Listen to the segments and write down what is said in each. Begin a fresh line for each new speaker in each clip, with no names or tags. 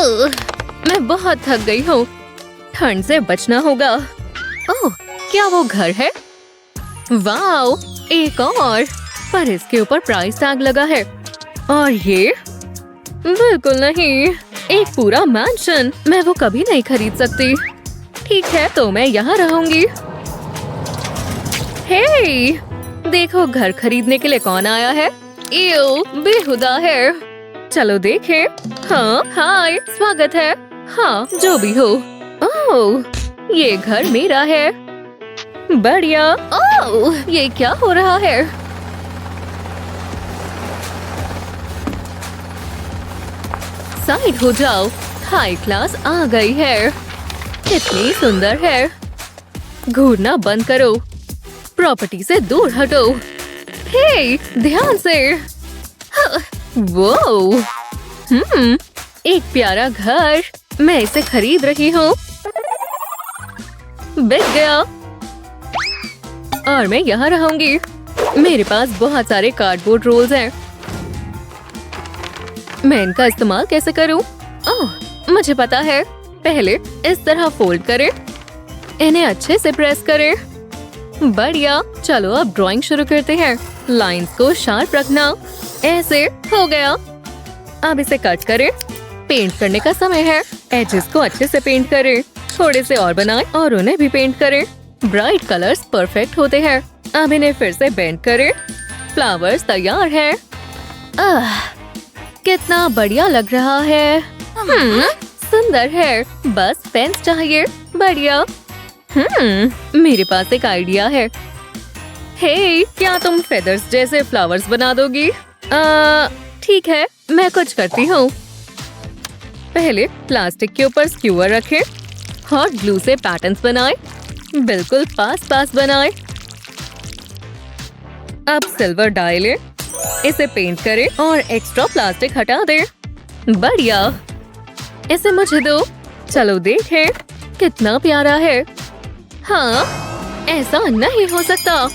मैं बहुत थक गई हूँ। ठंड से बचना होगा। ओह, क्या वो घर है? वाओ, एक और, पर इसके ऊपर प्राइस टैग लगा है। और ये बिल्कुल नहीं, एक पूरा मैंशन। मैं वो कभी नहीं खरीद सकती। ठीक है, तो मैं यहाँ रहूंगी। हे, देखो घर खरीदने के लिए कौन आया है। एव, बेहुदा है। चलो देखें। हाँ, हाय, स्वागत है। हाँ, जो भी हो। ओह, ये घर मेरा है। बढ़िया। ओह, ये क्या हो रहा है? साइड हो जाओ। हाई क्लास आ गई है। कितनी सुंदर है। घूरना बंद करो। प्रॉपर्टी से दूर हटो। हे, ध्यान से। वो, एक प्यारा घर। मैं इसे खरीद रही हूँ। बिक गया। और मैं यहाँ रहूंगी। मेरे पास बहुत सारे कार्डबोर्ड रोल्स हैं। मैं इनका इस्तेमाल कैसे करूँ? ओह, मुझे पता है। पहले इस तरह फोल्ड करें, इन्हें अच्छे से प्रेस करें। बढ़िया, चलो अब ड्राइंग शुरू करते हैं। लाइंस को शार्प रखना। ऐसे हो गया। अब इसे कट करें। पेंट करने का समय है। एजेस को अच्छे से पेंट करें। थोड़े से और बनाएं और उन्हें भी पेंट करें। ब्राइट कलर्स परफेक्ट होते हैं। अब इन्हें फिर से बेंड करें। फ्लावर्स तैयार हैं। कितना बढ़िया लग रहा है। सुंदर है। बस पेंस चाहिए। बढ़िया। मेरे पास एक आइडिया है। हे, क्या तुम फेदर्स जैसे फ्लावर्स बना दोगी? ठीक है, मैं कुछ करती हूँ। पहले प्लास्टिक के ऊपर स्क्यूअर रखें। हॉट ग्लू से पैटर्न्स बनाएं। बिल्कुल पास पास बनाएं। अब सिल्वर डाई लें। इसे पेंट करें और एक्स्ट्रा प्लास्टिक हटा दें। बढ़िया। इसे मुझे दो। चलो देखें, कितना प्यारा है। हाँ, ऐसा नहीं हो सकता।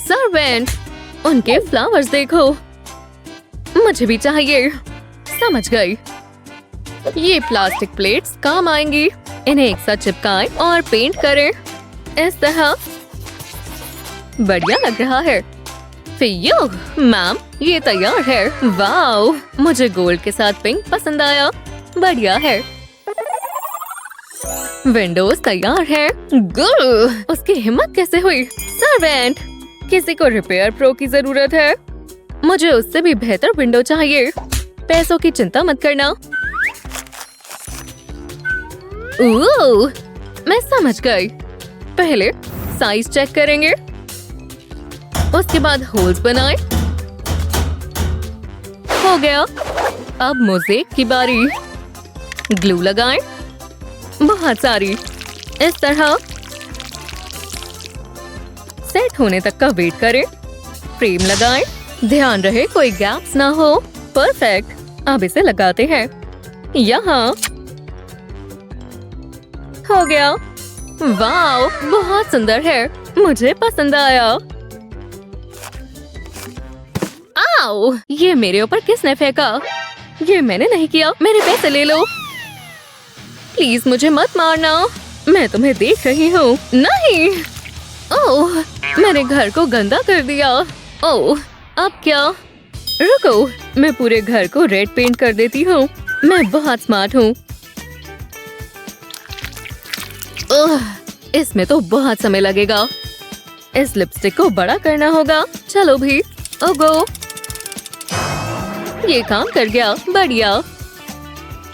सर्वेंट, उनके फ्लावर्स देखो। मुझे भी चाहिए। समझ गई। ये प्लास्टिक प्लेट्स काम आएंगी। इन्हें एक साथ चिपकाएं और पेंट करें। इस तरह। बढ़िया लग रहा है। फियो, मैम, ये तैयार है। वाओ, मुझे गोल्ड के साथ पिंक पसंद आया। बढ़िया है। विंडोज तैयार है। गुड, उसकी हिम्मत कैसे हुई? सर्वेंट, किसी को रिपेयर प्रो की जरूरत है। मुझे उससे भी बेहतर विंडो चाहिए। पैसों की चिंता मत करना। ओह, मैं समझ गई। पहले साइज चेक करेंगे, उसके बाद होल्स बनाएं। हो गया। अब मोज़ेक की बारी। ग्लू लगाएं। बहुत सारी। इस तरह। सेट होने तक का वेट करें। फ्रेम लगाएं। ध्यान रहे कोई गैप्स ना हो। परफेक्ट। अब इसे लगाते हैं। यहाँ। हो गया। वाओ, बहुत सुंदर है। मुझे पसंद आया। आओ, ये मेरे ऊपर किसने फेंका? ये मैंने नहीं किया। मेरे पैसे ले लो। प्लीज मुझे मत मारना। मैं तुम्हें देख रही हूँ। नहीं। ओह, मैंने घर को गंदा कर दिया। ओह, अब क्या? रुको, मैं पूरे घर को रेड पेंट कर देती हूँ। मैं बहुत स्मार्ट हूँ। इसमें तो बहुत समय लगेगा। इस लिपस्टिक को बड़ा करना होगा। चलो भी। ओगो, ये काम कर गया। बढ़िया।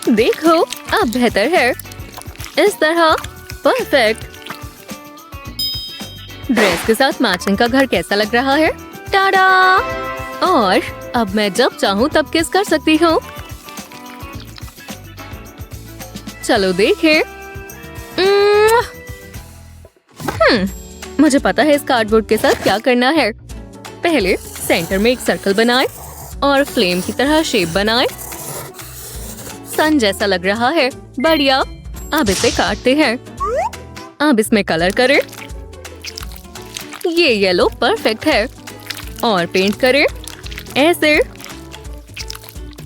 देखो, अब बेहतर है। इस तरह। परफेक्ट। ड्रेस के साथ मैचिंग का घर कैसा लग रहा है? टाडा! और अब मैं जब चाहूँ तब किस कर सकती हूँ। चलो देखें। मुझे पता है इस कार्डबोर्ड के साथ क्या करना है। पहले सेंटर में एक सर्कल बनाएं और फ्लेम की तरह शेप बनाएं। सन जैसा लग रहा है। बढ़िया। अब इसे काटते हैं। अब इसमें कलर करें। ये येलो परफेक्ट है। और पेंट करें। ऐसे।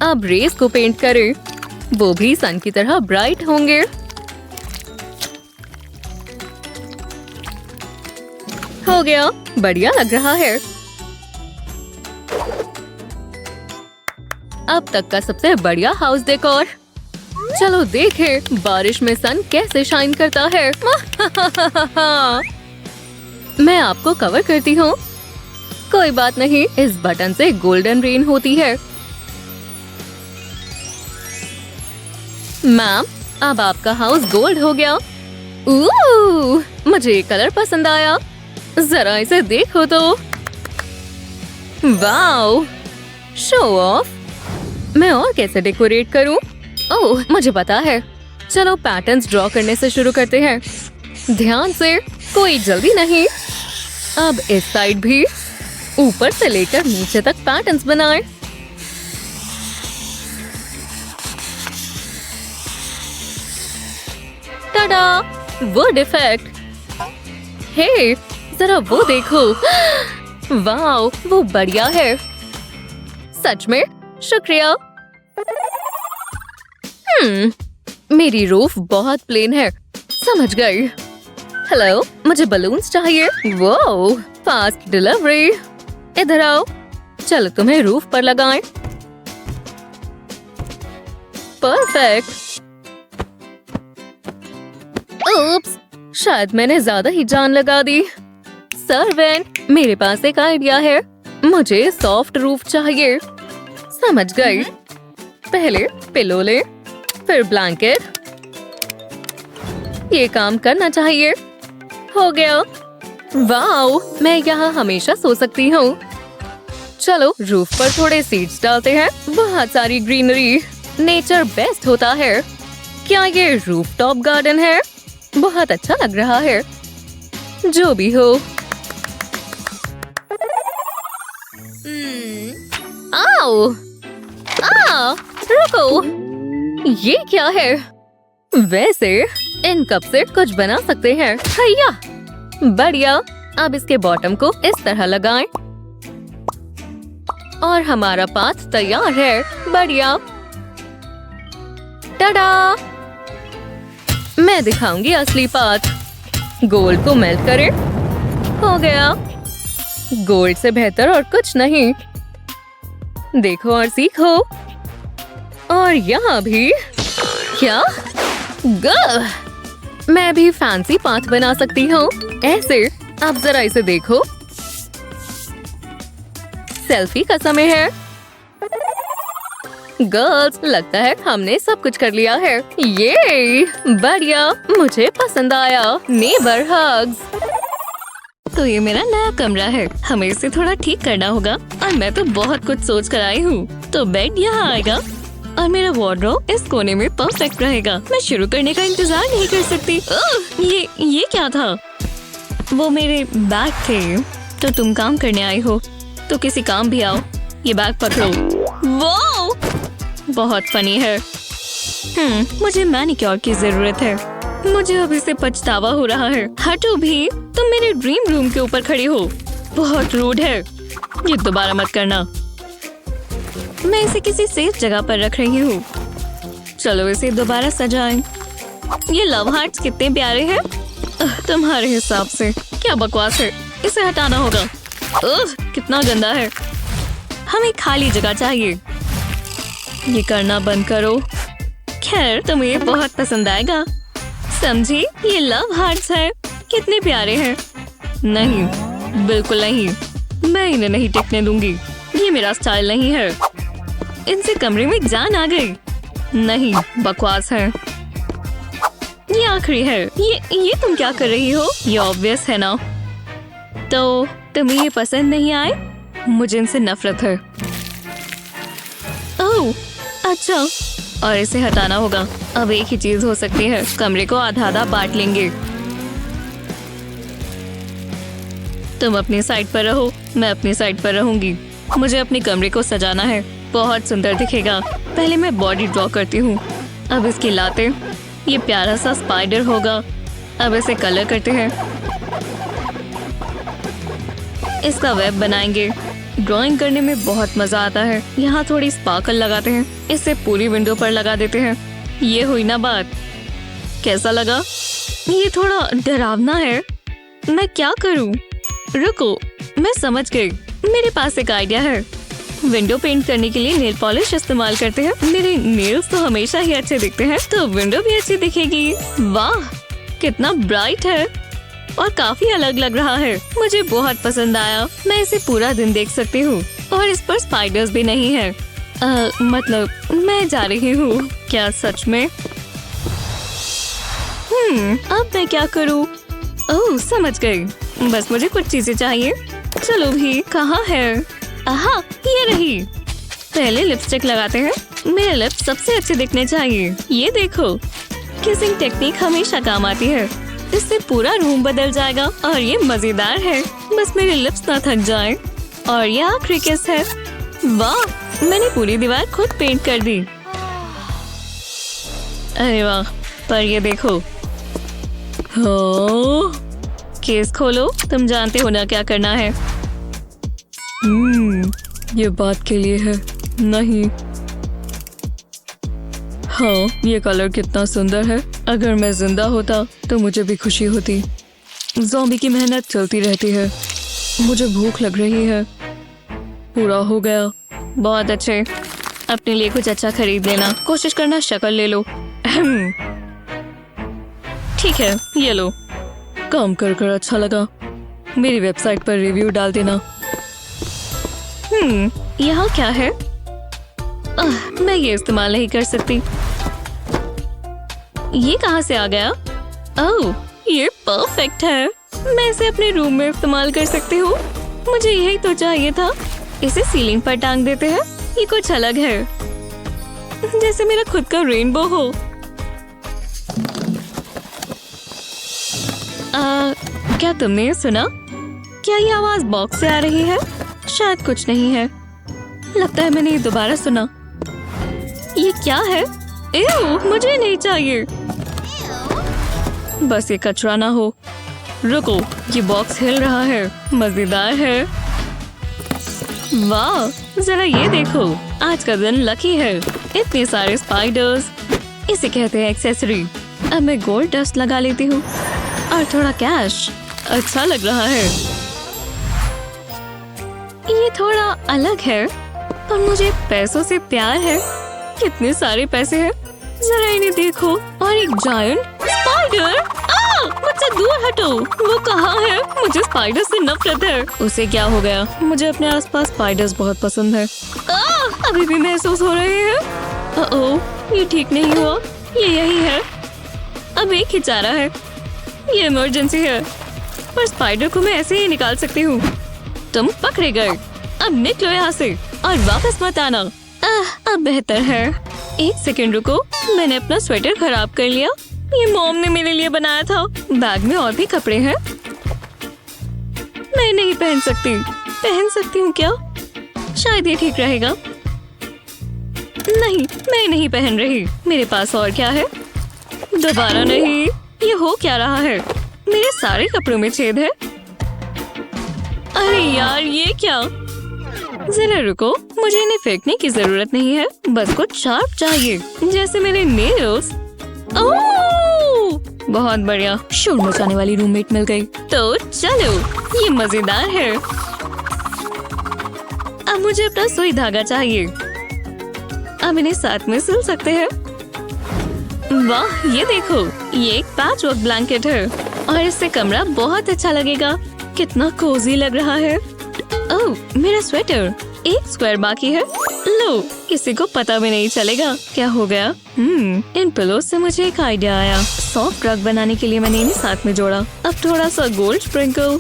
अब रेस को पेंट करें। वो भी सन की तरह ब्राइट होंगे। हो गया, बढ़िया लग रहा है। अब तक का सबसे बढ़िया हाउस डेकोर। चलो देखें बारिश में सन कैसे शाइन करता है। मैं आपको कवर करती हूँ। कोई बात नहीं, इस बटन से गोल्डन रेन होती है। मैम, अब आपका हाउस गोल्ड हो गया। मुझे ये कलर पसंद आया। जरा इसे देखो तो। Wow, show off. मैं और कैसे डेकोरेट करूं? ओह, मुझे पता है। चलो पैटर्न्स ड्रॉ करने से शुरू करते हैं। ध्यान से, कोई जल्दी नहीं। अब इस साइड भी ऊपर से लेकर नीचे तक पैटर्न्स बनाएं। Tada, would effect. हे, जरा वो देखो। वाओ, वो बढ़िया है। सच में शुक्रिया। मेरी रूफ बहुत प्लेन है। समझ गई। हेलो, मुझे बलून्स चाहिए। वो फास्ट डिलीवरी। इधर आओ। चलो तुम्हें रूफ पर लगाएं। परफेक्ट। उप्स, शायद मैंने ज्यादा ही जान लगा दी। सर्वेंट, मेरे पास एक आइडिया है। मुझे सॉफ्ट रूफ चाहिए। समझ गई। पहले पिलो ले, फिर ब्लैंकेट। ये काम करना चाहिए। हो गया। वाओ, मैं यहाँ हमेशा सो सकती हूँ। चलो रूफ पर थोड़े सीड्स डालते हैं। बहुत सारी ग्रीनरी। नेचर बेस्ट होता है। क्या ये रूफ टॉप गार्डन है? बहुत अच्छा लग रहा है। जो भी हो। आओ, रुको, ये क्या है? वैसे इन कप से कुछ बना सकते हैं। हैया, बढ़िया। अब इसके बॉटम को इस तरह लगाएं और हमारा पाथ तैयार है। बढ़िया। टाडा, मैं दिखाऊंगी असली पाथ। गोल्ड को मेल्ट करें। हो गया। गोल्ड से बेहतर और कुछ नहीं। देखो और सीखो। और यहाँ भी। क्या? मैं भी फैंसी पाथ बना सकती हूँ। ऐसे। अब जरा इसे देखो। सेल्फी का समय है। गर्ल्स, लगता है हमने सब कुछ कर लिया है। ये बढ़िया, मुझे पसंद आया। Neighbour hugs. तो ये मेरा नया कमरा है। हमें इसे थोड़ा ठीक करना होगा और मैं तो बहुत कुछ सोच कर आई हूँ। तो बेड यहाँ आएगा और मेरा वार्डरोब इस कोने में परफेक्ट रहेगा। मैं शुरू करने का इंतजार नहीं कर सकती। ये क्या था? वो मेरे बैग थे। तो तुम काम करने आई हो तो किसी काम भी आओ। ये बैग पकड़ो। वो बहुत फनी है। मुझे मैनिक्योर की जरूरत है। मुझे अभी से पछतावा हो रहा है। हटो भी, तुम मेरे ड्रीम रूम के ऊपर खड़ी हो। बहुत रूड है। ये दोबारा मत करना। मैं इसे किसी सेफ जगह पर रख रही हूँ। चलो इसे दोबारा सजाएं। ये लव हार्ट्स कितने प्यारे हैं। तुम्हारे हिसाब से क्या बकवास है। इसे हटाना होगा। कितना गंदा है। हमें खाली जगह चाहिए। ये करना बंद करो। खैर, तुम्हें ये बहुत पसंद आएगा। समझी? ये लव हार्ट्स है। कितने प्यारे हैं। नहीं, बिल्कुल नहीं। मैं इन्हें नहीं टिकने दूंगी। ये मेरा स्टाइल नहीं है। इनसे कमरे में जान आ गई। नहीं, बकवास है। ये आखिरी है। ये तुम क्या कर रही हो? ये ऑब्वियस है ना। तो तुम्हें ये पसंद नहीं आए? मुझे इनसे नफरत है। ओह, अच्छा। और इसे हटाना होगा। अब एक ही चीज हो सकती है। कमरे को आधा आधा बांट लेंगे। तुम अपनी साइड पर रहो, मैं अपनी साइड पर रहूंगी। मुझे अपने कमरे को सजाना है। बहुत सुंदर दिखेगा। पहले मैं बॉडी ड्रॉ करती हूँ। अब इसकी लाते। ये प्यारा सा स्पाइडर होगा। अब इसे कलर करते हैं। इसका वेब बनाएंगे। ड्राइंग करने में बहुत मजा आता है। यहाँ थोड़ी स्पार्कल लगाते हैं, इसे पूरी विंडो पर लगा देते हैं। ये हुई ना बात। कैसा लगा? ये थोड़ा डरावना है। मैं क्या करूं? रुको, मैं समझ गई। मेरे पास एक आइडिया है। विंडो पेंट करने के लिए नेल पॉलिश इस्तेमाल करते हैं। मेरे नेल्स तो हमेशा ही अच्छे दिखते हैं, तो विंडो भी अच्छी दिखेगी। वाह, कितना ब्राइट है और काफी अलग लग रहा है। मुझे बहुत पसंद आया। मैं इसे पूरा दिन देख सकती हूँ और इस पर स्पाइडर्स भी नहीं है। मतलब मैं जा रही हूँ। क्या सच में? अब मैं क्या करूँ? ओह, समझ गई। बस मुझे कुछ चीजें चाहिए। चलो भी, कहाँ है? आहा, ये रही। पहले लिपस्टिक लगाते हैं। मेरे लिप्स सबसे अच्छे दिखने चाहिए। ये देखो, किसिंग टेक्निक हमेशा काम आती है। इससे पूरा रूम बदल जाएगा और ये मजेदार है। बस मेरे लिप्स ना थक जाएं। और ये आखिरी किस है। वाह, मैंने पूरी दीवार खुद पेंट कर दी। अरे वाह, पर ये देखो। हो, केस खोलो। तुम जानते हो ना क्या करना है। ये बात के लिए है। नहीं। हाँ, ये कलर कितना सुंदर है। अगर मैं जिंदा होता तो मुझे भी खुशी होती। ज़ॉम्बी की मेहनत चलती रहती है। मुझे भूख लग रही है। पूरा हो गया। बहुत अच्छे। अपने लिए कुछ अच्छा खरीद लेना। कोशिश करना शक्ल ले लो। ठीक है, ये लो। काम कर कर अच्छा लगा। मेरी वेबसाइट पर रिव्यू डाल देना। यहाँ क्या है? मैं ये इस्तेमाल नहीं कर सकती। ये कहाँ से आ गया? ओह, ये परफेक्ट है। मैं इसे अपने रूम में इस्तेमाल कर सकती हूँ। मुझे यही तो चाहिए था। इसे सीलिंग पर टांग देते हैं। ये कुछ अलग है, जैसे मेरा खुद का रेनबो हो। क्या तुमने सुना? क्या ये आवाज बॉक्स से आ रही है? शायद कुछ नहीं है। लगता है मैंने ये दोबारा सुना। ये क्या है? एव, मुझे नहीं चाहिए। बस ये कचरा ना हो। रुको, ये बॉक्स हिल रहा है। मजेदार है। वाह, जरा ये देखो। आज का दिन लकी है। इतने सारे स्पाइडर्स। इसे कहते हैं एक्सेसरी। अब मैं गोल्ड डस्ट लगा लेती हूँ और थोड़ा कैश। अच्छा लग रहा है। ये थोड़ा अलग है, पर मुझे पैसों से प्यार है। कितने सारे पैसे हैं। जरा इन्हें देखो। और एक जायंट स्पाइडर। मुझसे दूर हटो। वो कहाँ है? मुझे स्पाइडर से नफरत है। उसे क्या हो गया? मुझे अपने आसपास स्पाइडर्स बहुत पसंद है। अभी भी महसूस हो रहे हैं। ओह, ये ठीक नहीं हुआ। ये यही है। अब एक ही चारा है। ये इमरजेंसी है, पर स्पाइडर को मैं ऐसे ही निकाल सकती हूँ। तुम पकड़े गए। अब निकलो यहाँ से और वापस मत आना। अब बेहतर है। एक सेकंड रुको, मैंने अपना स्वेटर खराब कर लिया। ये मॉम ने मेरे लिए बनाया था। बैग में और भी कपड़े हैं। मैं नहीं पहन सकती। पहन सकती हूँ क्या? शायद ये ठीक रहेगा। नहीं, मैं नहीं पहन रही। मेरे पास और क्या है? दोबारा नहीं। ये हो क्या रहा है? मेरे सारे कपड़ों में छेद है। अरे यार, ये क्या? जरा रुको, मुझे इन्हें फेंकने की जरूरत नहीं है। बस कुछ शार्प चाहिए, जैसे मेरे नेल्स। ओह, बहुत बढ़िया। शोर मचाने वाली रूममेट मिल गई। तो चलो, ये मजेदार है। अब मुझे अपना सुई धागा चाहिए। अब इन्हें साथ में सिल सकते हैं। वाह, ये देखो, ये एक पैचवर्क ब्लैंकेट है और इससे कमरा बहुत अच्छा लगेगा। कितना कोजी लग रहा है। ओह, मेरा स्वेटर। एक स्क्वायर बाकी है। लो, किसी को पता भी नहीं चलेगा। क्या हो गया? इन पिलो से मुझे एक आइडिया आया। सॉफ्ट रग बनाने के लिए मैंने इन्हें साथ में जोड़ा। अब थोड़ा सा गोल्ड स्प्रिंकल।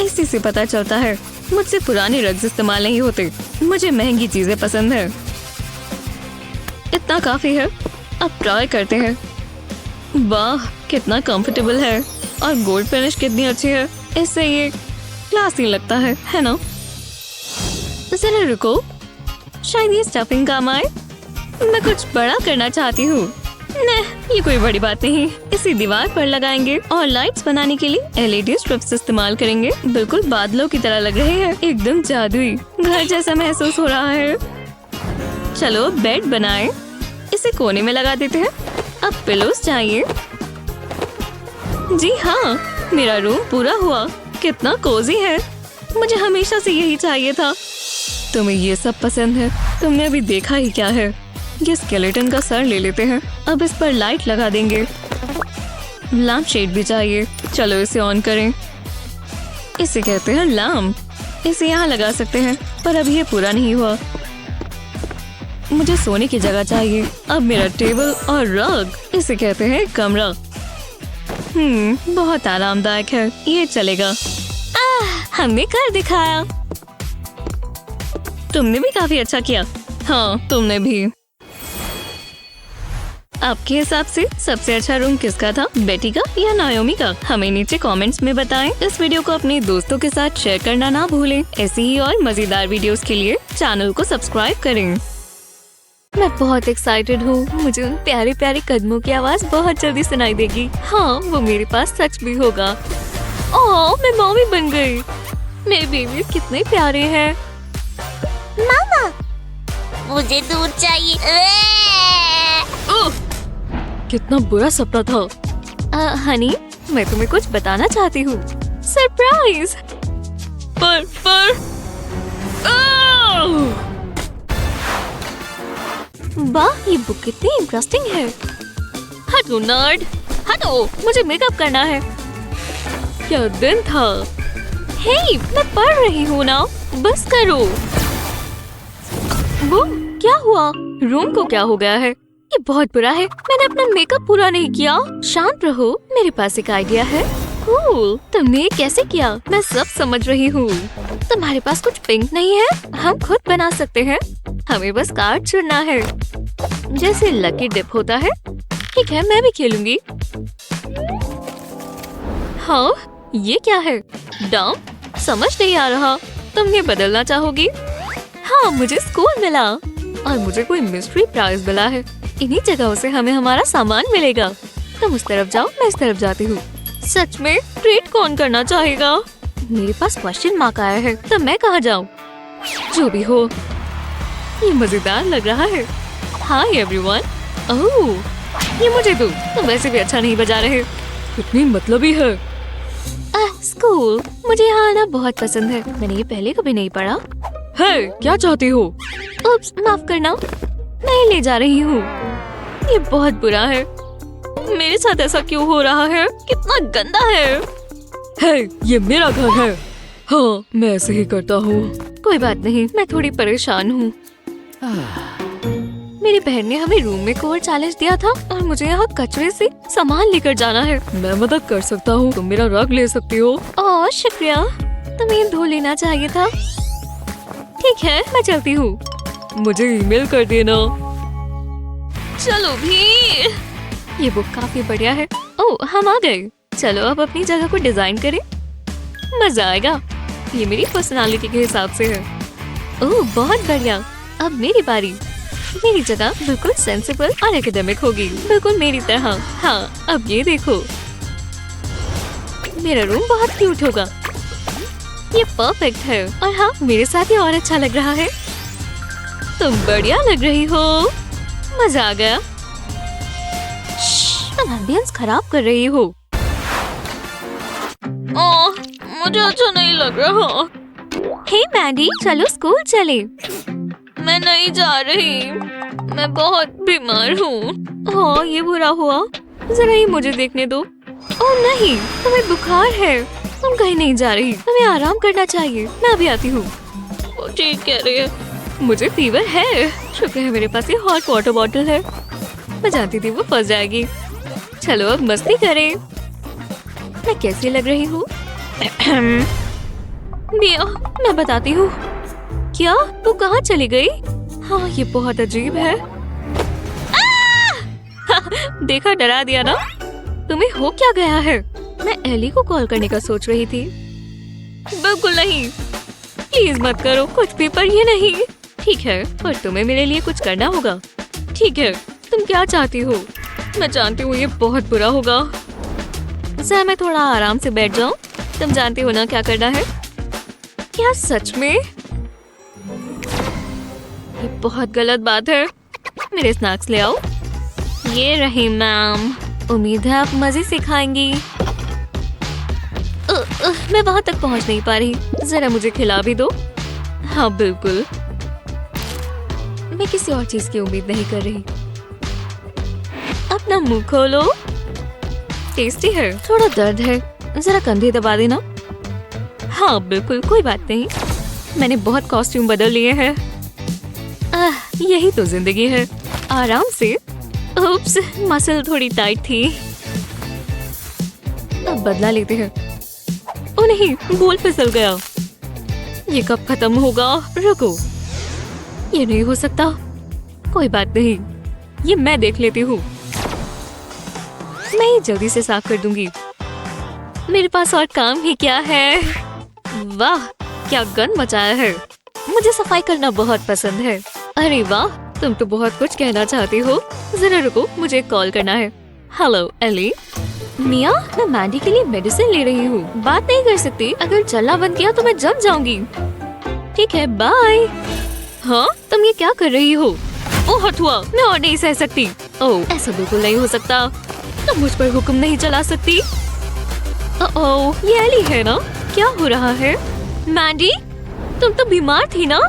इसी से पता चलता है मुझसे पुराने रग्स इस्तेमाल नहीं होते। मुझे महंगी चीजें पसंद है। इतना काफी है। अब ट्राई करते हैं। वाह, कितना कंफर्टेबल है और गोल्ड फिनिश कितनी अच्छी है। इससे ये क्लासी लगता है ना? जरा रुको, शायद ये स्टफिंग काम आए। मैं कुछ बड़ा करना चाहती हूँ। नहीं, ये कोई बड़ी बात नहीं। इसी दीवार पर लगाएंगे और लाइट्स बनाने के लिए एलईडी स्ट्रिप्स इस्तेमाल करेंगे। बिल्कुल बादलों की तरह लग रहे हैं, एकदम जादुई, घर जैसा महसूस हो रहा है। चलो बेड बनाएं। इसे कोने में लगा देते हैं। अब पिलोस चाहिए। जी हाँ, मेरा रूम पूरा हुआ। कितना कोजी है, मुझे हमेशा से यही चाहिए था। तुम्हें ये सब पसंद है? तुमने अभी देखा ही क्या है। ये स्केलेटन का सर ले लेते हैं। अब इस पर लाइट लगा देंगे। लैम्प शेड भी चाहिए। चलो इसे ऑन करें। इसे कहते हैं लैम्प। इसे यहाँ लगा सकते हैं, पर अभी ये पूरा नहीं हुआ। मुझे सोने की जगह चाहिए। अब मेरा टेबल और रग, इसे कहते हैं कमरा। बहुत आरामदायक है, ये चलेगा। हमने कर दिखाया। तुमने भी काफी अच्छा किया। हाँ, तुमने भी। आपके हिसाब से सबसे अच्छा रूम किसका था, बेटी का या नायोमी का? हमें नीचे कमेंट्स में बताएं। इस वीडियो को अपने दोस्तों के साथ शेयर करना ना भूलें। ऐसी ही और मजेदार वीडियोस के लिए चैनल को सब्सक्राइब करें। मैं बहुत एक्साइटेड हूँ। मुझे उन प्यारे प्यारे कदमों की आवाज बहुत जल्दी सुनाई देगी। हाँ, वो मेरे पास सच भी होगा। ओह, मैं मम्मी बन गई। मेरे बेबी कितने प्यारे हैं।
मामा, मुझे दूध चाहिए।
कितना बुरा सपना था। हनी, मैं तुम्हें कुछ बताना चाहती हूँ। सरप्राइज। पर वाह, ये बुक कितनी इंटरेस्टिंग है। हटो नर्ड, हटो, मुझे मेकअप करना है। क्या दिन था। हे, मैं पढ़ रही हूँ ना, बस करो। वो क्या हुआ? रूम को क्या हो गया है? ये बहुत बुरा है। मैंने अपना मेकअप पूरा नहीं किया। शांत रहो, मेरे पास एक आइडिया है। कूल, तुमने ये कैसे किया? मैं सब समझ रही हूँ। तुम्हारे पास कुछ पिंक नहीं है? हम खुद बना सकते हैं। हमें बस कार्ड चुनना है, जैसे लकी डिप होता है। ठीक है, मैं भी खेलूंगी। हाँ, ये क्या है? डम्प? समझ नहीं आ रहा। तुम ये बदलना चाहोगी? हाँ, मुझे स्कूल मिला और मुझे कोई मिस्ट्री प्राइज मिला है। इन्हीं जगहों से हमें हमारा सामान मिलेगा। तुम उस तरफ जाओ, मैं इस तरफ जाती हूँ। सच में ट्रीट कौन करना चाहेगा? मेरे पास क्वेश्चन मार्क आया है, तो मैं कहाँ जाऊँ? जो भी हो, ये मजेदार लग रहा है। Hi everyone. ओह, ये मुझे दो। तुम वैसे भी अच्छा नहीं बजा रहे। कितनी मतलबी है। स्कूल, मुझे यहाँ आना बहुत पसंद है। मैंने ये पहले कभी नहीं पढ़ा। है, क्या चाहती हो? उप्स, माफ करना, मैं ले जा रही हूँ। ये बहुत बुरा है। मेरे साथ ऐसा क्यों हो रहा है? कितना गंदा है। ये मेरा घर है। हाँ, मैं ऐसे ही करता हूँ। कोई बात नहीं, मैं थोड़ी परेशान हूँ। मेरी बहन ने हमें रूम में कोर चैलेंज दिया था और मुझे यहाँ कचरे से सामान लेकर जाना है। मैं मदद कर सकता हूँ, तुम मेरा रग ले सकती हो। ओह शुक्रिया, तुम्हें धो लेना चाहिए था। ठीक है, मैं चलती हूँ। मुझे ईमेल कर देना। चलो भी। ये बुक काफी बढ़िया है। ओह, हम आ गए। चलो अब अपनी जगह को डिजाइन करें, मजा आएगा। ये मेरी पर्सनालिटी के हिसाब से है। ओह, बहुत बढ़िया। अब मेरी बारी। मेरी जगह बिल्कुल सेंसिबल और एकेडमिक होगी, बिल्कुल मेरी तरह। हाँ, अब ये देखो, मेरा रूम बहुत क्यूट होगा। ये परफेक्ट है और हाँ, मेरे साथ ये और अच्छा लग रहा है। तुम बढ़िया लग रही हो, मजा आ गया। तुम एम्बियंस खराब कर रही हो। ओह, मुझे अच्छा नहीं लग रहा। हे मैडी, चलो स्कूल चले। मैं नहीं जा रही, मैं बहुत बीमार हूँ। हाँ, ये बुरा हुआ। जरा ही मुझे देखने दो। ओह नहीं, तुम्हें बुखार है। तुम कहीं नहीं जा रही, तुम्हें आराम करना चाहिए। मैं अभी आती हूँ। वो ठीक कह रही है, मुझे फीवर है। शुक्र है मेरे पास ये हॉट वाटर बॉटल है। मैं जानती थी वो फंस जाएगी। चलो अब मस्ती करें। मैं कैसी लग रही हूँ? मिया, मैं बताती हूँ। क्या? तू कहाँ चली गई? हाँ, ये बहुत अजीब है। देखा, डरा दिया ना। तुम्हें हो क्या गया है? मैं एली को कॉल करने का सोच रही थी। बिल्कुल नहीं, प्लीज मत करो कुछ भी, पर ये नहीं। ठीक है, पर तुम्हें मेरे लिए कुछ करना होगा। ठीक है, तुम क्या चाहती हो? मैं जानती हूँ ये बहुत बुरा होगा। सर मैं थोड़ा आराम से बैठ जाऊं। तुम जानती हो ना क्या करना है। क्या सच में? ये बहुत गलत बात है। मेरे स्नैक्स ले आओ। ये रही मैम। उम्मीद है आप मजे से खाएंगी। मैं वहां तक पहुंच नहीं पा रही। जरा मुझे खिला भी दो। हाँ बिल्कुल। मैं किसी और चीज की उम्मीद नहीं कर रही। अपना मुंह खोलो। टेस्टी है। थोड़ा दर्द है। जरा कंधे दबा देना। हाँ बिल्कुल कोई बात नहीं। मैंने बहुत कॉस्ट्यूम बदल लिए हैं। यही तो जिंदगी है। आराम से। उप्स, मसल थोड़ी टाइट थी। अब बदला लेते हैं। ओ नहीं, बोल फिसल गया। ये कब खत्म होगा? रुको, ये नहीं हो सकता। कोई बात नहीं, ये मैं देख लेती हूँ। मैं ये जल्दी से साफ कर दूंगी। मेरे पास और काम ही क्या है। वाह, क्या गन मचाया है। मुझे सफाई करना बहुत पसंद है। अरे वाह, तुम तो बहुत कुछ कहना चाहती हो। जरा रुको, मुझे कॉल करना है। Hello Eli. मिया, मैं मैंडी के लिए मेडिसिन ले रही हूँ। बात नहीं कर सकती। अगर चलना बंद किया तो मैं जम जाऊंगी। ठीक है, बाय। हाँ, तुम ये क्या कर रही हो? ओह हथुआ, मैं और नहीं सह सकती। ओह, ऐसा बिल्कुल नहीं हो सकता। तुम मुझ पर हुक्म नहीं चला सकती। ओह, ये एली है ना? क्या हो रहा है? मैंडी, तुम तो बीमार थी ना?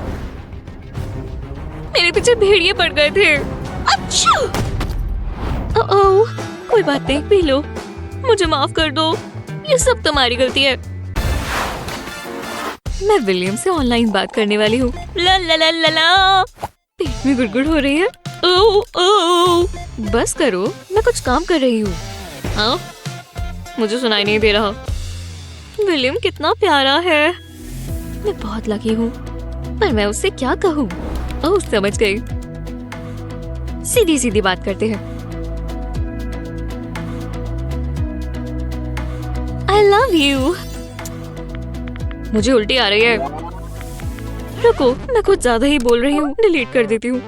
मेरे पीछे भेड़िए पड़ गए थे। अच्छा। ओह, कोई बात नहीं, पी लो। मुझे माफ कर दो। ये सब तुम्हारी गलती है। मैं विलियम से ऑनलाइन बात करने वाली हूँ। ला ला ला ला ला। पेट में गुड़गुड़ हो रही है। ओह ओह, बस करो, मैं कुछ काम कर रही हूँ। हाँ, मुझे सुनाई नहीं दे रहा। विलियम कितना प्यारा है। मैं बहुत लकी हूँ, पर मैं उससे क्या कहूँ? ओह, समझ गई। सीधी सीधी बात करते हैं। I love you। मुझे उल्टी आ रही है। रुको, मैं कुछ ज्यादा ही बोल रही हूँ। डिलीट कर देती हूँ।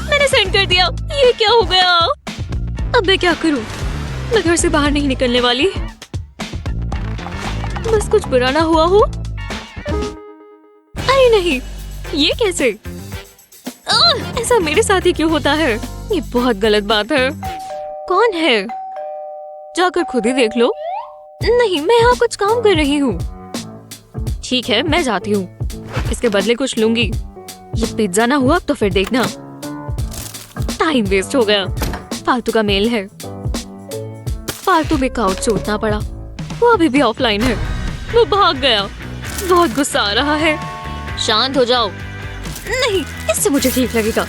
मैंने सेंड कर दिया। ये क्या हो गया? अब मैं क्या करूँ? मैं घर से बाहर नहीं निकलने वाली। बस कुछ बुरा ना हुआ हो। अरे नहीं, ये कैसे? ऐसा मेरे साथ ही क्यों होता है? ये बहुत गलत बात है। कौन है? जाकर खुद ही देख लो। नहीं, मैं यहाँ कुछ काम कर रही हूँ। ठीक है, मैं जाती हूँ। इसके बदले कुछ लूंगी। ये पिज्जा ना हुआ तो फिर देखना। टाइम वेस्ट हो गया। फालतू का मेल है। फालतू में काउच चोटना पड़ा। वो अभी भी ऑफलाइन है। वो भाग गया। बहुत गुस्सा आ रहा है। शांत हो जाओ। नहीं, इससे मुझे ठीक लगेगा।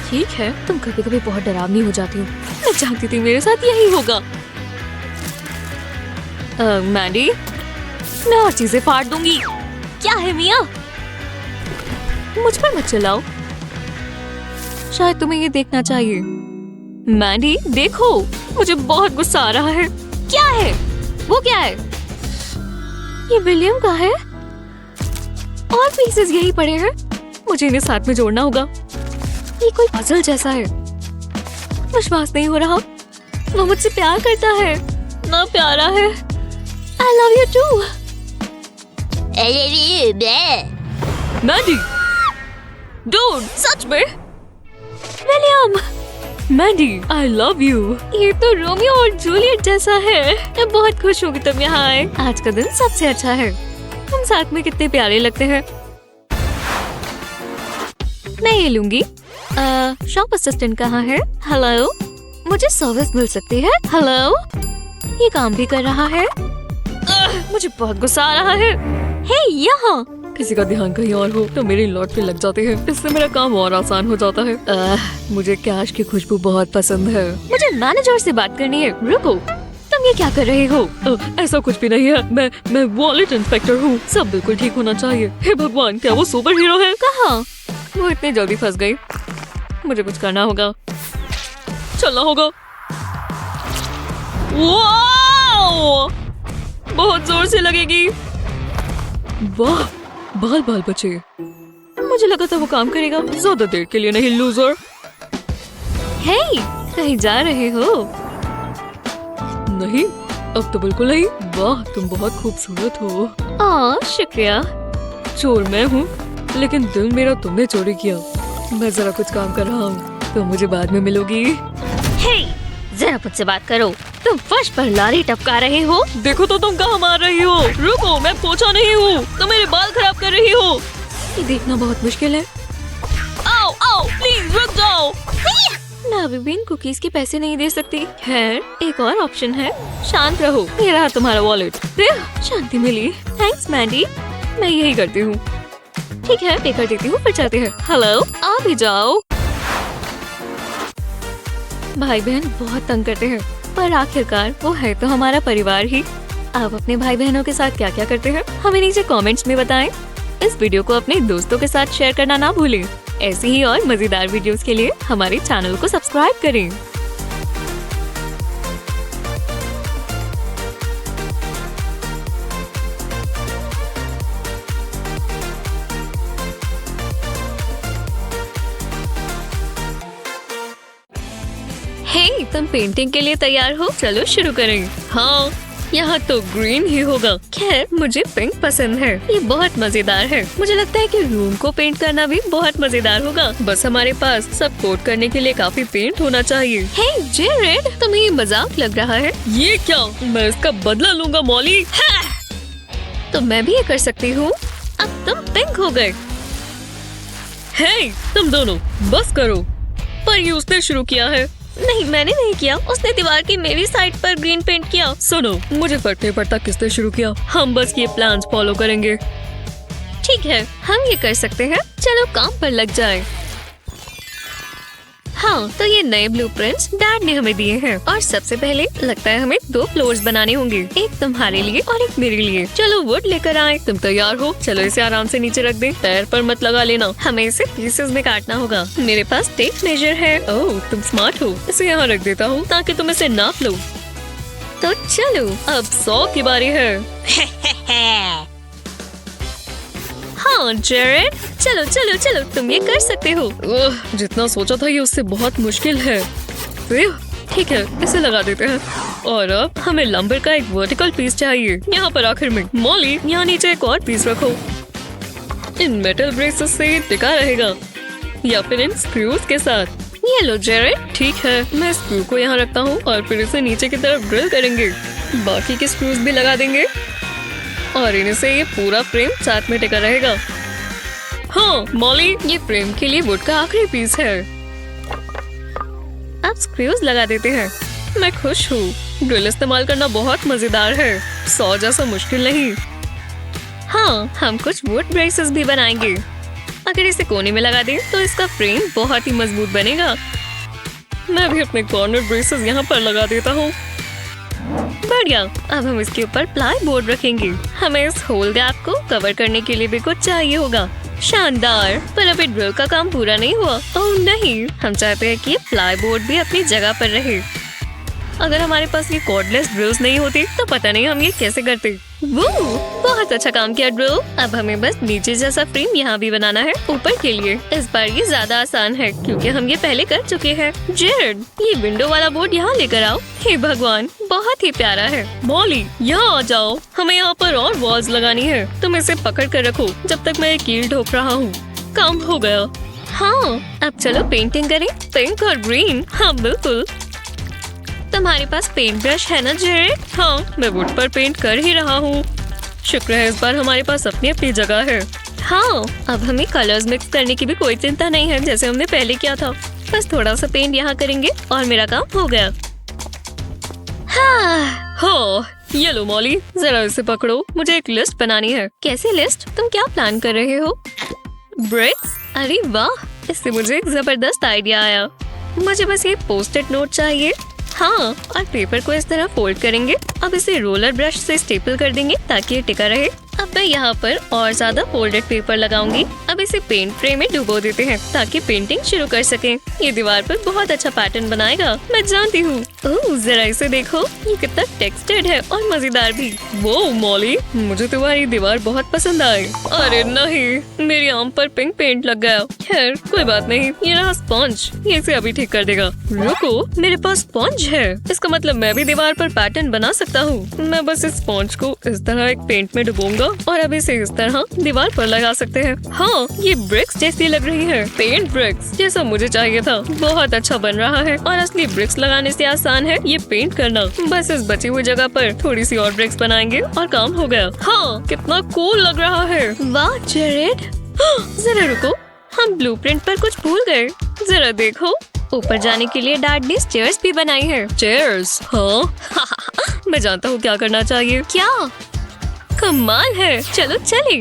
ठीक है, तुम कभी कभी बहुत डरावनी हो जाती हो। मैं जानती थी मेरे साथ यही होगा। मैंडी, मैं और चीजें फाड़ दूंगी। क्या है मिया? मुझ पर मत चलाओ। शायद तुम्हें ये देखना चाहिए। मैंडी, देखो, मुझे बहुत गुस्सा आ रहा है। क्या है? वो क्या है? ये विलियम का है। और पीसेस यही पड़े हैं। मुझे इन्हें साथ में जोड़ना होगा। ये कोई पजल जैसा है। विश्वास नहीं हो रहा। वो मुझसे प्यार करता है। ना प्यारा है। I love you too। Mandy, dude, सच में? William, Mandy, I love you। ये तो रोमियो और जूलियट जैसा है। मैं बहुत खुश हूँ कि तुम यहाँ आए। आज का दिन सबसे अच्छा है। तुम साथ में कितने प्यारे लगते हैं। मैं ये लूंगी। शॉप असिस्टेंट कहाँ है? हेलो, मुझे सर्विस मिल सकती है? हेलो, ये काम भी कर रहा है। मुझे बहुत गुस्सा आ रहा है। हे, यहाँ किसी का ध्यान कहीं और हो तो मेरी लॉट पे लग जाते हैं। इससे मेरा काम और आसान हो जाता है। मुझे कैश की खुशबू बहुत पसंद है। मुझे मैनेजर से बात करनी है। रुको, तुम ये क्या कर रहे हो? ऐसा कुछ भी नहीं है। मैं वॉलेट इंस्पेक्टर हूँ। सब बिल्कुल ठीक होना चाहिए। हे भगवान, क्या वो सुपर हीरो है? कहाँ? वो इतनी जल्दी फंस गई। मुझे कुछ करना होगा। चलना होगा। वाओ! बहुत जोर से लगेगी। वाह, बाल बाल बचे। मुझे लगा था वो काम करेगा। ज्यादा देर के लिए नहीं, लूजर। हे, कहीं जा रहे हो?
नहीं, अब तो बिल्कुल नहीं। वाह, तुम बहुत खूबसूरत हो।
शुक्रिया।
चोर मैं हूँ, लेकिन दिल मेरा तुमने चोरी किया। मैं जरा कुछ काम कर रहा हूँ, तो मुझे बाद में मिलोगी।
हे, जरा मुझसे बात करो। तुम फर्श पर लारी टपका रहे हो।
देखो तो तुम कहाँ मार रही हो। रुको, मैं पोछा नहीं हूँ, तुम मेरे बाल खराब कर रही हो। ये देखना बहुत मुश्किल है। आओ आओ, प्लीज रुक जाओ।
मैं अभी भी इन कुकीज के पैसे नहीं दे सकती। खैर, एक और ऑप्शन है। शांत रहो, ये रहा तुम्हारा वॉलेट। शांति मिली। थैंक्स मैंडी, मैं यही करती हूँ। ठीक है, पे कर देती हूँ, फिर चलते हैं। हेलो, आ भी जाओ। भाई बहन बहुत तंग करते हैं, पर आखिरकार वो है तो हमारा परिवार ही। आप अपने भाई बहनों के साथ क्या क्या करते हैं, हमें नीचे कमेंट्स में बताएं। इस वीडियो को अपने दोस्तों के साथ शेयर करना ना भूलें। ऐसी ही और मजेदार वीडियोस के लिए हमारे चैनल को सब्सक्राइब करें। हे, तुम पेंटिंग के लिए तैयार हो? चलो शुरू करें। हाँ, यहाँ तो ग्रीन ही होगा। खैर, मुझे पिंक पसंद है, ये बहुत मजेदार है। मुझे लगता है कि रूम को पेंट करना भी बहुत मजेदार होगा। बस हमारे पास सब कोट करने के लिए काफी पेंट होना चाहिए। हे जेरेड, तुम्हें ये मजाक लग रहा है?
ये क्या? मैं इसका बदला लूंगा मॉली।
तो मैं भी ये कर सकती हूँ। अब तुम पिंक हो गए।
हे, तुम दोनों बस करो। पर ये उसने शुरू किया है।
नहीं, मैंने नहीं किया। उसने दीवार की मेरी साइड पर ग्रीन पेंट किया।
सुनो, मुझे फर्क नहीं पड़ता किसने शुरू किया, हम बस ये प्लान्स फॉलो करेंगे।
ठीक है, हम ये कर सकते हैं। चलो काम पर लग जाए। हाँ, तो ये नए ब्लूप्रिंट्स डैड ने हमें दिए हैं और सबसे पहले लगता है हमें 2 फ्लोर्स बनाने होंगे, एक तुम्हारे लिए और एक मेरे लिए। चलो वुड लेकर आए।
तुम तैयार हो? चलो इसे आराम से नीचे रख दे, पैर पर मत लगा लेना।
हमें इसे पीसेस में काटना होगा। मेरे पास टेप मेजर है।
ओह, तुम स्मार्ट हो। इसे यहाँ रख देता हूँ ताकि तुम इसे नाप लो।
तो चलो,
अब 100 की बारी है।
हाँ जेरेड, चलो चलो चलो, तुम ये कर सकते हो।
जितना सोचा था ये उससे बहुत मुश्किल है। ठीक है, इसे लगा देते हैं। और अब हमें लंबर का एक वर्टिकल पीस चाहिए। यहाँ पर आखिर में। मॉली, यहाँ नीचे एक और पीस रखो। इन मेटल ब्रेसेस से ये टिका रहेगा, या फिर इन स्क्रूज के साथ।
ये लो जेरेड।
ठीक है, मैं स्क्रू को यहाँ रखता हूँ और फिर इसे नीचे की तरफ ड्रिल करेंगे। बाकी के स्क्रूज भी लगा देंगे और इनसे ये पूरा फ्रेम साथ में टिका रहेगा। हाँ मॉली, ये फ्रेम के लिए वुड का आखिरी पीस है।
अब स्क्रूज लगा देते हैं।
मैं खुश हूँ। ड्रिल इस्तेमाल करना बहुत मजेदार है, 100 जैसा मुश्किल नहीं।
हाँ, हम कुछ वुड ब्रेसेस भी बनाएंगे। अगर इसे कोने में लगा दें तो इसका फ्रेम बहुत ही मजबूत बनेगा।
मैं भी अपने कॉर्नर ब्रेसेस यहाँ पर लगा देता हूँ।
बढ़िया, अब हम इसके ऊपर प्लाई बोर्ड रखेंगे। हमें इस होल गैप को कवर करने के लिए भी कुछ चाहिए होगा। शानदार, पर अभी ड्रिल का काम पूरा नहीं हुआ। ओह नहीं, हम चाहते हैं कि ये प्लाई बोर्ड भी अपनी जगह पर रहे। अगर हमारे पास ये कॉर्डलेस ड्रिल्स नहीं होती तो पता नहीं हम ये कैसे करते। वो बहुत अच्छा काम किया ड्रिल। अब हमें बस नीचे जैसा फ्रेम यहाँ भी बनाना है ऊपर के लिए। इस बार ये ज्यादा आसान है क्योंकि हम ये पहले कर चुके हैं। जेरेड, ये विंडो वाला बोर्ड यहाँ लेकर आओ। हे भगवान, बहुत ही प्यारा है।
मॉली, यहाँ आ जाओ, हमें यहाँ पर और वॉल्स लगानी है। तुम इसे पकड़ कर रखो जब तक मैं कील ठोक रहा हूँ। काम हो गया।
हाँ, अब चलो पेंटिंग करें।
पिंक और ग्रीन। हाँ बिल्कुल।
तुम्हारे पास पेंट ब्रश है ना जेरेड?
हाँ, मैं वुड पर पेंट कर ही रहा हूँ। शुक्र है इस बार हमारे पास अपनी अपनी जगह है।
हाँ, अब हमें कलर्स मिक्स करने की भी कोई चिंता नहीं है जैसे हमने पहले किया था। बस थोड़ा सा पेंट यहाँ करेंगे और मेरा काम हो गया।
हाँ, ये लो मॉली, जरा इसे पकड़ो, मुझे एक लिस्ट बनानी है।
कैसी लिस्ट? तुम क्या प्लान कर रहे हो?
ब्रिक्स?
अरे वाह, इससे मुझे एक जबरदस्त आइडिया आया। मुझे बस ये पोस्ट-इट नोट चाहिए। हाँ, और पेपर को इस तरह फोल्ड करेंगे। अब इसे रोलर ब्रश से स्टेपल कर देंगे ताकि ये टिका रहे।
अब मैं यहाँ पर और ज्यादा फोल्डेड पेपर लगाऊंगी। अब इसे पेंट फ्रेम में डुबो देते हैं ताकि पेंटिंग शुरू कर सकें। ये दीवार पर बहुत अच्छा पैटर्न बनाएगा, मैं जानती हूँ। ओह, जरा इसे देखो, ये कितना टेक्सचर्ड है और मजेदार भी। वो मॉली, मुझे तुम्हारी दीवार बहुत पसंद आई। अरे नहीं, मेरी आम पर पिंक पेंट लग गया। खैर कोई बात नहीं, ये रहा स्पॉन्ज, ये इसे अभी ठीक कर देगा। रुको, मेरे पास स्पॉन्ज है, इसका मतलब मैं भी दीवार पर पैटर्न बना सकता हूँ। मैं बस इस स्पॉन्ज को इस तरह एक पेंट में डुबोऊंगा और अब इसे इस तरह दीवार पर लगा सकते हैं। हाँ, ये ब्रिक्स जैसी लग रही है, पेंट ब्रिक्स जैसा मुझे चाहिए था। बहुत अच्छा बन रहा है और असली ब्रिक्स लगाने से आसान है ये पेंट करना। बस इस बची हुई जगह पर थोड़ी सी और ब्रिक्स बनाएंगे और काम हो गया। हाँ, कितना कूल लग रहा है। वाह जेरेड, जरा रुको, हम ब्लूप्रिंट पर कुछ भूल गए। जरा देखो, ऊपर जाने के लिए डैड ने चेयर्स भी बनाई है। चेयर्स? हाँ मैं जानता हूँ क्या करना चाहिए। क्या? कमाल है, चलो चले।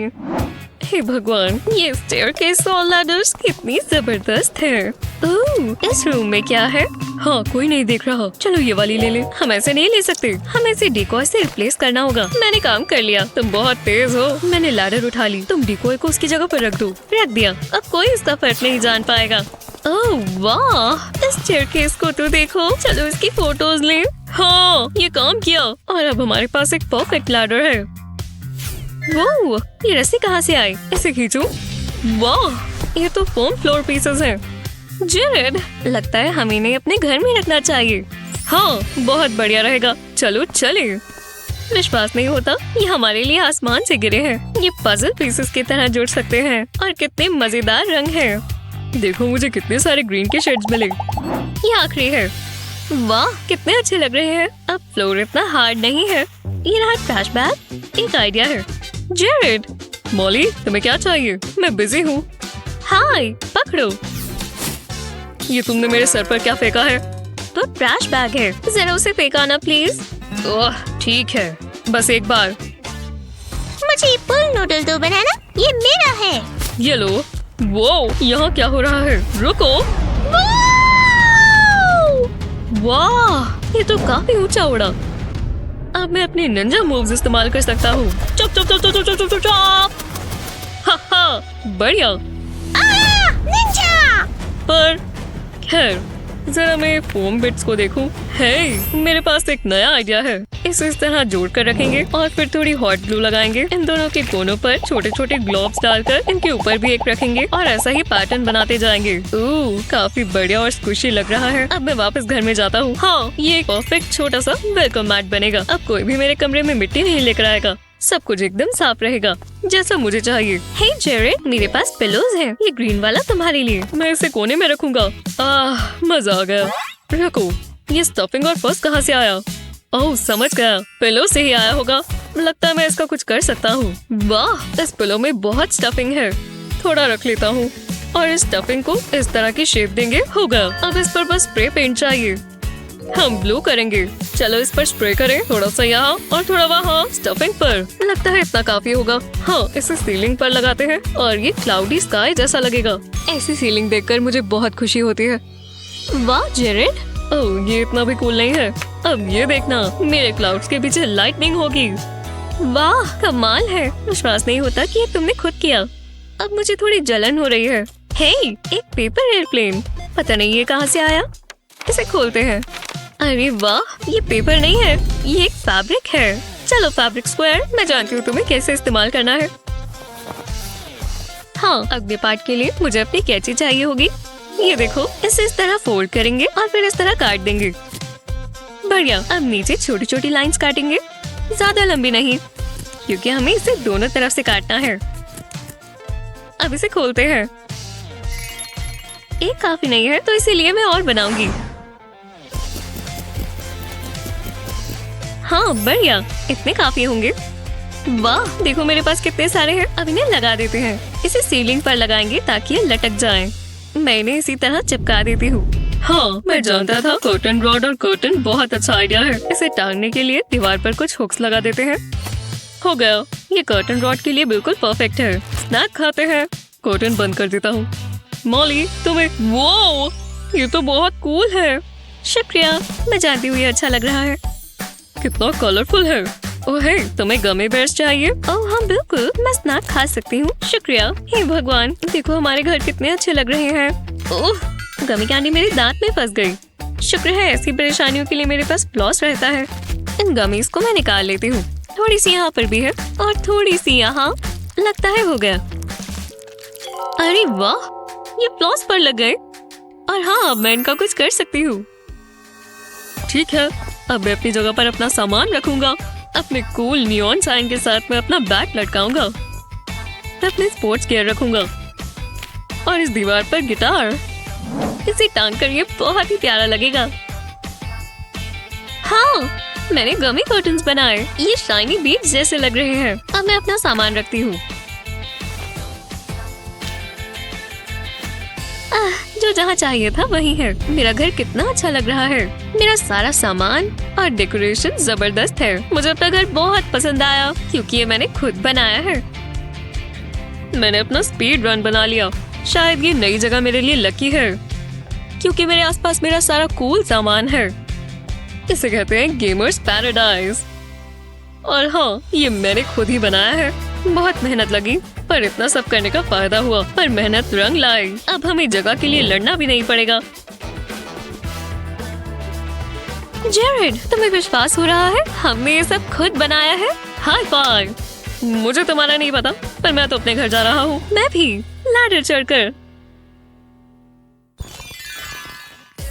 हे भगवान, ये स्टेयरकेस और लैडर्स कितनी जबरदस्त है। ओह, इस रूम में क्या है? हाँ, कोई नहीं देख रहा। चलो ये वाली ले ले। हम ऐसे नहीं ले सकते, हमें इसे डिकोय से रिप्लेस करना होगा। मैंने काम कर लिया, तुम बहुत तेज हो। मैंने लैडर उठा ली, तुम डिकोय को उसकी जगह पर रख दो। रख दिया, अब कोई इसका फर्क नहीं जान पाएगा। ओह वाह, इस स्टेयरकेस को तो देखो। चलो इसकी फोटोज लें। हाँ, ये काम किया और अब हमारे पास एक परफेक्ट लैडर है। वो ये रस्सी कहाँ से आई? इसे खींचूं? वाह, ये तो फोम फ्लोर पीसेस हैं। जेरेड, लगता है हमें इन्हें अपने घर में रखना चाहिए। हाँ, बहुत बढ़िया रहेगा। चलो चले। विश्वास नहीं होता, ये हमारे लिए आसमान से गिरे हैं। ये पजल पीसेस की तरह जुड़ सकते हैं और कितने मजेदार रंग हैं। देखो मुझे कितने सारे ग्रीन के शेड्स मिले। ये आखिरी है। वाह, कितने अच्छे लग रहे हैं। अब फ्लोर इतना हार्ड नहीं है। ये रहा ट्रैश बैग। एक आइडिया है। जेरेड, मॉली, तुम्हें क्या चाहिए? मैं बिजी हूँ। हाय, पकड़ो। ये तुमने मेरे सर पर क्या फेंका है? तो ट्रैश बैग है, जरा उसे फेंकाना प्लीज। ओह ठीक है, बस एक बार।
मुझे पुल नूडल दो बनाना, ये मेरा है।
ये लो। वो यहाँ क्या हो रहा है? रुको। वाह, ये तो काफी ऊंचा उड़ा। अब मैं अपने निंजा मूव्स इस्तेमाल कर सकता हूँ। चप चप चप चप चप चप चप। हा हा, बढ़िया।
निंजा!
पर खैर, जरा मैं फोम बिट्स को देखूं। हे, मेरे पास एक नया आइडिया है। इसे इस तरह जोड़ कर रखेंगे और फिर थोड़ी हॉट ग्लू लगाएंगे। इन दोनों के कोनों पर छोटे छोटे ग्लोब्स डालकर इनके ऊपर भी एक रखेंगे और ऐसा ही पैटर्न बनाते जाएंगे। काफी बढ़िया और स्क्विशी लग रहा है। अब मैं वापस घर में जाता हूँ। हाँ, ये एक परफेक्ट छोटा सा वेलकम मैट बनेगा। अब कोई भी मेरे कमरे में मिट्टी नहीं लेकर आएगा। सब कुछ एकदम साफ रहेगा, जैसा मुझे चाहिए। हे जेरेड, मेरे पास पिलोज हैं। ये ग्रीन वाला तुम्हारे लिए। मैं इसे कोने में रखूंगा। मजा आ गया। रखो, ये स्टफिंग और फर्स कहाँ से आया? ओह समझ गया, पिलो से ही आया होगा। लगता है मैं इसका कुछ कर सकता हूँ। वाह, इस पिलो में बहुत स्टफिंग है। थोड़ा रख लेता हूँ और इस स्टफिंग को इस तरह की शेप देंगे। हो गया। अब इस पर बस स्प्रे पेंट चाहिए। हम ब्लू करेंगे। चलो इस पर स्प्रे करें, थोड़ा सा यहाँ और थोड़ा वहाँ स्टफिंग पर। लगता है इतना काफी होगा। हाँ, इसे सीलिंग पर लगाते हैं और ये क्लाउडी स्काई जैसा लगेगा। ऐसी सीलिंग देखकर मुझे बहुत खुशी होती है। वाह जेरेड, ओह ये इतना भी कूल नहीं है। अब ये देखना, मेरे क्लाउड्स के पीछे लाइटनिंग होगी। वाह कमाल है, विश्वास नहीं होता कि ये तुमने खुद किया। अब मुझे थोड़ी जलन हो रही है। हे, एक पेपर एयरप्लेन, पता नहीं ये कहाँ से आया। इसे खोलते हैं। अरे वाह, ये पेपर नहीं है, ये एक फैब्रिक है। चलो फैब्रिक स्क्वायर, मैं जानती हूँ तुम्हें कैसे इस्तेमाल करना है। हाँ, अगले पार्ट के लिए मुझे अपनी कैंची चाहिए होगी। ये देखो, इसे इस तरह फोल्ड करेंगे और फिर इस तरह काट देंगे। बढ़िया। अब नीचे छोटी छोटी लाइंस काटेंगे, ज्यादा लंबी नहीं, क्योंकि हमें इसे दोनों तरफ से काटना है। अब इसे खोलते हैं। एक काफी नहीं है, तो इसीलिए मैं और बनाऊंगी। हाँ बढ़िया, इतने काफी होंगे। वाह, देखो मेरे पास कितने सारे हैं। अब इन्हें लगा देते हैं। इसे सीलिंग पर लगाएंगे ताकि ये लटक जाए। मैं इन्हें इसी तरह चिपका देती हूँ। हाँ, मैं जानता था कर्टन रॉड और कर्टन बहुत अच्छा आइडिया है। इसे टांगने के लिए दीवार पर कुछ हुक्स लगा देते हैं। हो गया, ये कर्टन रॉड के लिए बिल्कुल परफेक्ट है। स्नैक खाते हैं। कर्टन बंद कर देता हूँ। मॉली, तुम्हें वो ये तो बहुत कूल है। शुक्रिया, मैं जानती हूँ ये अच्छा लग रहा है। कितना कलरफुल है। ओहे, तुम्हें गमी बेयर्स चाहिए? ओह हाँ बिल्कुल, मैं स्नैक खा सकती हूँ। शुक्रिया। हे भगवान, देखो हमारे घर कितने अच्छे लग रहे हैं। ओह, गमी कैंडी मेरे दांत में फंस गई। शुक्र है ऐसी परेशानियों के लिए मेरे पास फ्लॉस रहता है। इन गमीज को मैं निकाल लेती हूँ। थोड़ी सी यहाँ पर भी है और थोड़ी सी यहाँ। लगता है हो गया। अरे वाह, ये फ्लॉस पर लग गए। और हाँ, अब मैं इनका कुछ कर सकती हूँ। ठीक है, अब मैं अपनी जगह पर अपना सामान रखूंगा। अपने कूल नियॉन साइन के साथ मैं अपना बैट लटकाऊंगा। मैं अपने स्पोर्ट्स गियर रखूंगा और इस दीवार पर गिटार। इसे टांग कर ये बहुत ही प्यारा लगेगा। हाँ, मैंने गमी कर्टन्स बनाए। ये शाइनी बीड्स जैसे लग रहे हैं। अब मैं अपना सामान रखती हूँ। जो जहाँ चाहिए था वही है। मेरा घर कितना अच्छा लग रहा है। मेरा सारा सामान और डेकोरेशन जबरदस्त है। मुझे अपना घर बहुत पसंद आया क्योंकि ये मैंने खुद बनाया है। मैंने अपना स्पीड रन बना लिया। शायद ये नई जगह मेरे लिए लकी है क्योंकि मेरे आसपास मेरा सारा कूल सामान है। इसे कहते हैं गेमर्स पैराडाइज। और हाँ, ये मैंने खुद ही बनाया है। बहुत मेहनत लगी पर इतना सब करने का फायदा हुआ और मेहनत रंग लाई। अब हमें जगह के लिए लड़ना भी नहीं पड़ेगा। जेरेड, तुम्हें विश्वास हो रहा है हमने ये सब खुद बनाया है? High five. मुझे तुम्हारा नहीं पता पर मैं तो अपने घर जा रहा हूँ। मैं भी लैडर चढ़कर।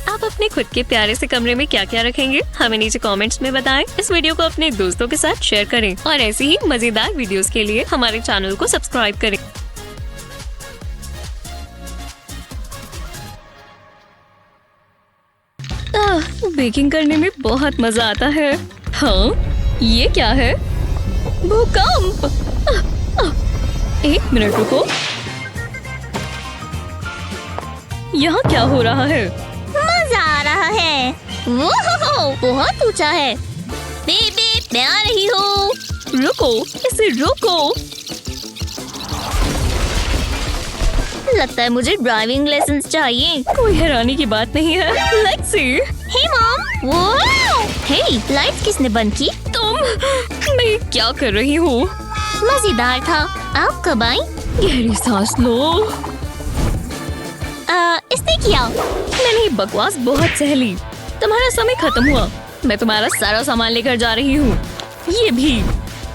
आप अपने खुद के प्यारे से कमरे में क्या क्या रखेंगे हमें नीचे कमेंट्स में बताएं। इस वीडियो को अपने दोस्तों के साथ शेयर करें और ऐसी ही मजेदार वीडियोस के लिए हमारे चैनल को सब्सक्राइब करें। बेकिंग करने में बहुत मजा आता है। हाँ, ये क्या है? भूकंप। एक मिनट रुको, यहाँ क्या हो रहा है?
मजा आ रहा है। वो बहुत ऊंचा है। बेबी, मैं आ रही हूँ।
रुको, इसे रोको।
लगता है मुझे ड्राइविंग लेसन चाहिए।
कोई हैरानी की बात नहीं है। Let's see.
हे मॉम, वो हे, लाइट्स किसने बंद की?
तुम, मैं क्या कर रही हूँ?
मजेदार था। आप कब आई?
गहरी सांस लो।
इसने किया।
मैंने ये बकवास बहुत सह ली। तुम्हारा समय खत्म हुआ। मैं तुम्हारा सारा सामान लेकर जा रही हूँ। ये भी।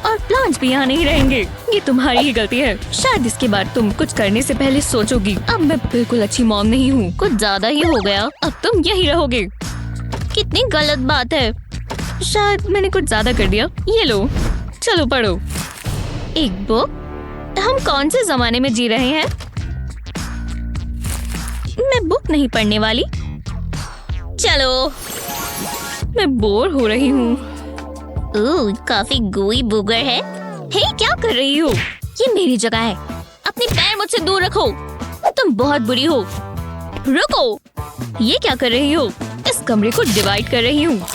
और प्लांट्स भी यहाँ नहीं रहेंगे। ये तुम्हारी ही गलती है। शायद इसके बाद तुम कुछ करने से पहले सोचोगी। अब मैं बिल्कुल अच्छी मॉम नहीं हूँ। कुछ ज्यादा ही हो गया। अब तुम यही रहोगे।
कितनी गलत बात है।
शायद मैंने कुछ ज्यादा कर दिया। ये लो, चलो पढ़ो। एक बुक? हम कौन से जमाने में जी रहे हैं? मैं बुक नहीं पढ़ने वाली। चलो, मैं बोर हो रही हूँ।
काफी गोई बुगर है।
हे, क्या कर रही हो? ये मेरी जगह है। अपने पैर मुझसे दूर रखो। तुम बहुत बुरी हो। रुको, ये क्या कर रही हो? इस कमरे को डिवाइड कर रही हूँ।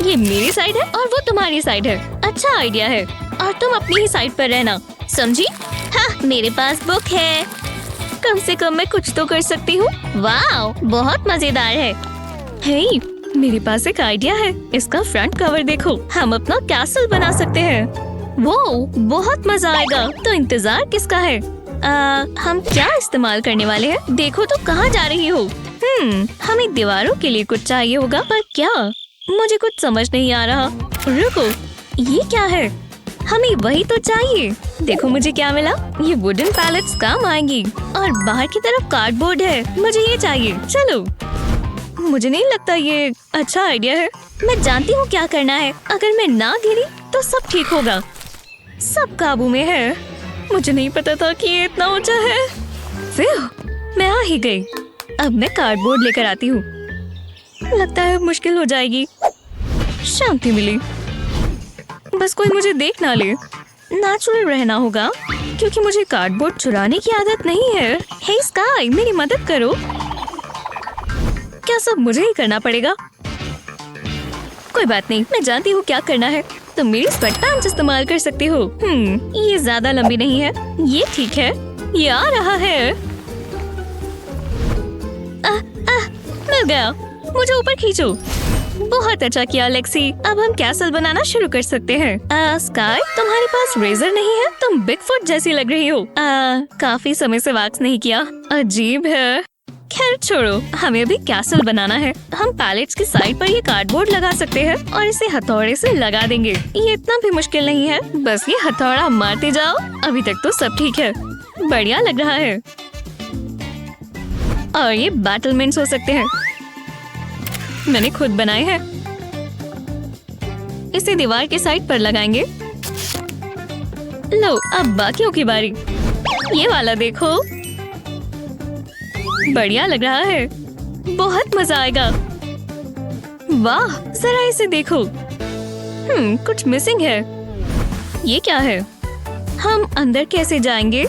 ये मेरी साइड है और वो तुम्हारी साइड है। अच्छा आइडिया है। और तुम अपनी ही साइड पर रहना, समझी?
हाँ, मेरे पास बुक है।
कम से कम मैं कुछ तो कर सकती हूँ।
वाओ, बहुत मजेदार है।
हे, मेरे पास एक आइडिया है। इसका फ्रंट कवर देखो। हम अपना कैसल बना सकते हैं। वो बहुत मजा आएगा। तो इंतजार किसका है? हम क्या इस्तेमाल करने वाले हैं? देखो तो कहाँ जा रही हो? हमें दीवारों के लिए कुछ चाहिए होगा, पर क्या? मुझे कुछ समझ नहीं आ रहा। रुको, ये क्या है? हमें वही तो चाहिए। देखो मुझे क्या मिला। ये वुडन पैलेट्स काम आएंगी। और बाहर की तरफ कार्डबोर्ड है। मुझे ये चाहिए। चलो, मुझे नहीं लगता ये अच्छा आइडिया है। मैं जानती हूँ क्या करना है। अगर मैं ना गिरी तो सब ठीक होगा। सब काबू में है। मुझे नहीं पता था कि ये इतना ऊंचा है। फिर मैं आ ही गई। अब मैं कार्डबोर्ड लेकर आती हूँ। लगता है मुश्किल हो जाएगी। शांति मिली। बस कोई मुझे देख ना ले। नेचुरल रहना होगा क्योंकि मुझे कार्डबोर्ड चुराने की आदत नहीं है। हे स्काई, मेरी मदद करो। क्या सब मुझे ही करना पड़ेगा? कोई बात नहीं, मैं जानती हूँ क्या करना है। तुम मेरी स्वेटपैंट्स इस्तेमाल कर सकती हो। ये ज्यादा लंबी नहीं है। ये ठीक है। ये आ रहा है। मिल गया। मुझे ऊपर खींचो। बहुत अच्छा किया लेक्सी। अब हम कैसल बनाना शुरू कर सकते हैं। स्काई, तुम्हारे पास रेजर नहीं है? तुम बिगफुट जैसी लग रही हो। काफी समय से वैक्स नहीं किया। अजीब है। खैर छोड़ो, हमें अभी कैसल बनाना है। हम पैलेट्स की साइड पर ये कार्डबोर्ड लगा सकते हैं और इसे हथौड़े से लगा देंगे। ये इतना भी मुश्किल नहीं है, बस ये हथौड़ा मारते जाओ। अभी तक तो सब ठीक है, बढ़िया लग रहा है। और ये बैटलमेंट्स हो सकते हैं, मैंने खुद बनाए हैं। इसे दीवार के साइड पर लगाएंगे। लो, अब बाकियों की बारी। ये वाला देखो, बढ़िया लग रहा है, बहुत मजा आएगा। वाह, जरा इसे देखो। कुछ मिसिंग है। ये क्या है? हम अंदर कैसे जाएंगे?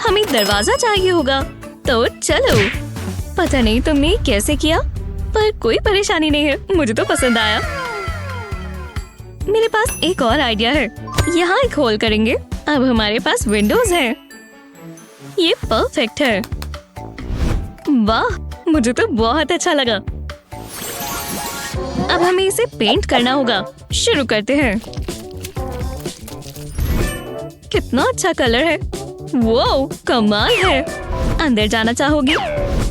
हमें दरवाजा चाहिए होगा, तो चलो। पता नहीं तुमने कैसे किया, पर कोई परेशानी नहीं है, मुझे तो पसंद आया। मेरे पास एक और आइडिया है। यहाँ एक होल करेंगे। अब हमारे पास विंडोज है। ये परफेक्ट है। वाह, मुझे तो बहुत अच्छा लगा। अब हमें इसे पेंट करना होगा। शुरू करते हैं। कितना अच्छा कलर है। वो कमाल है। अंदर जाना चाहोगी?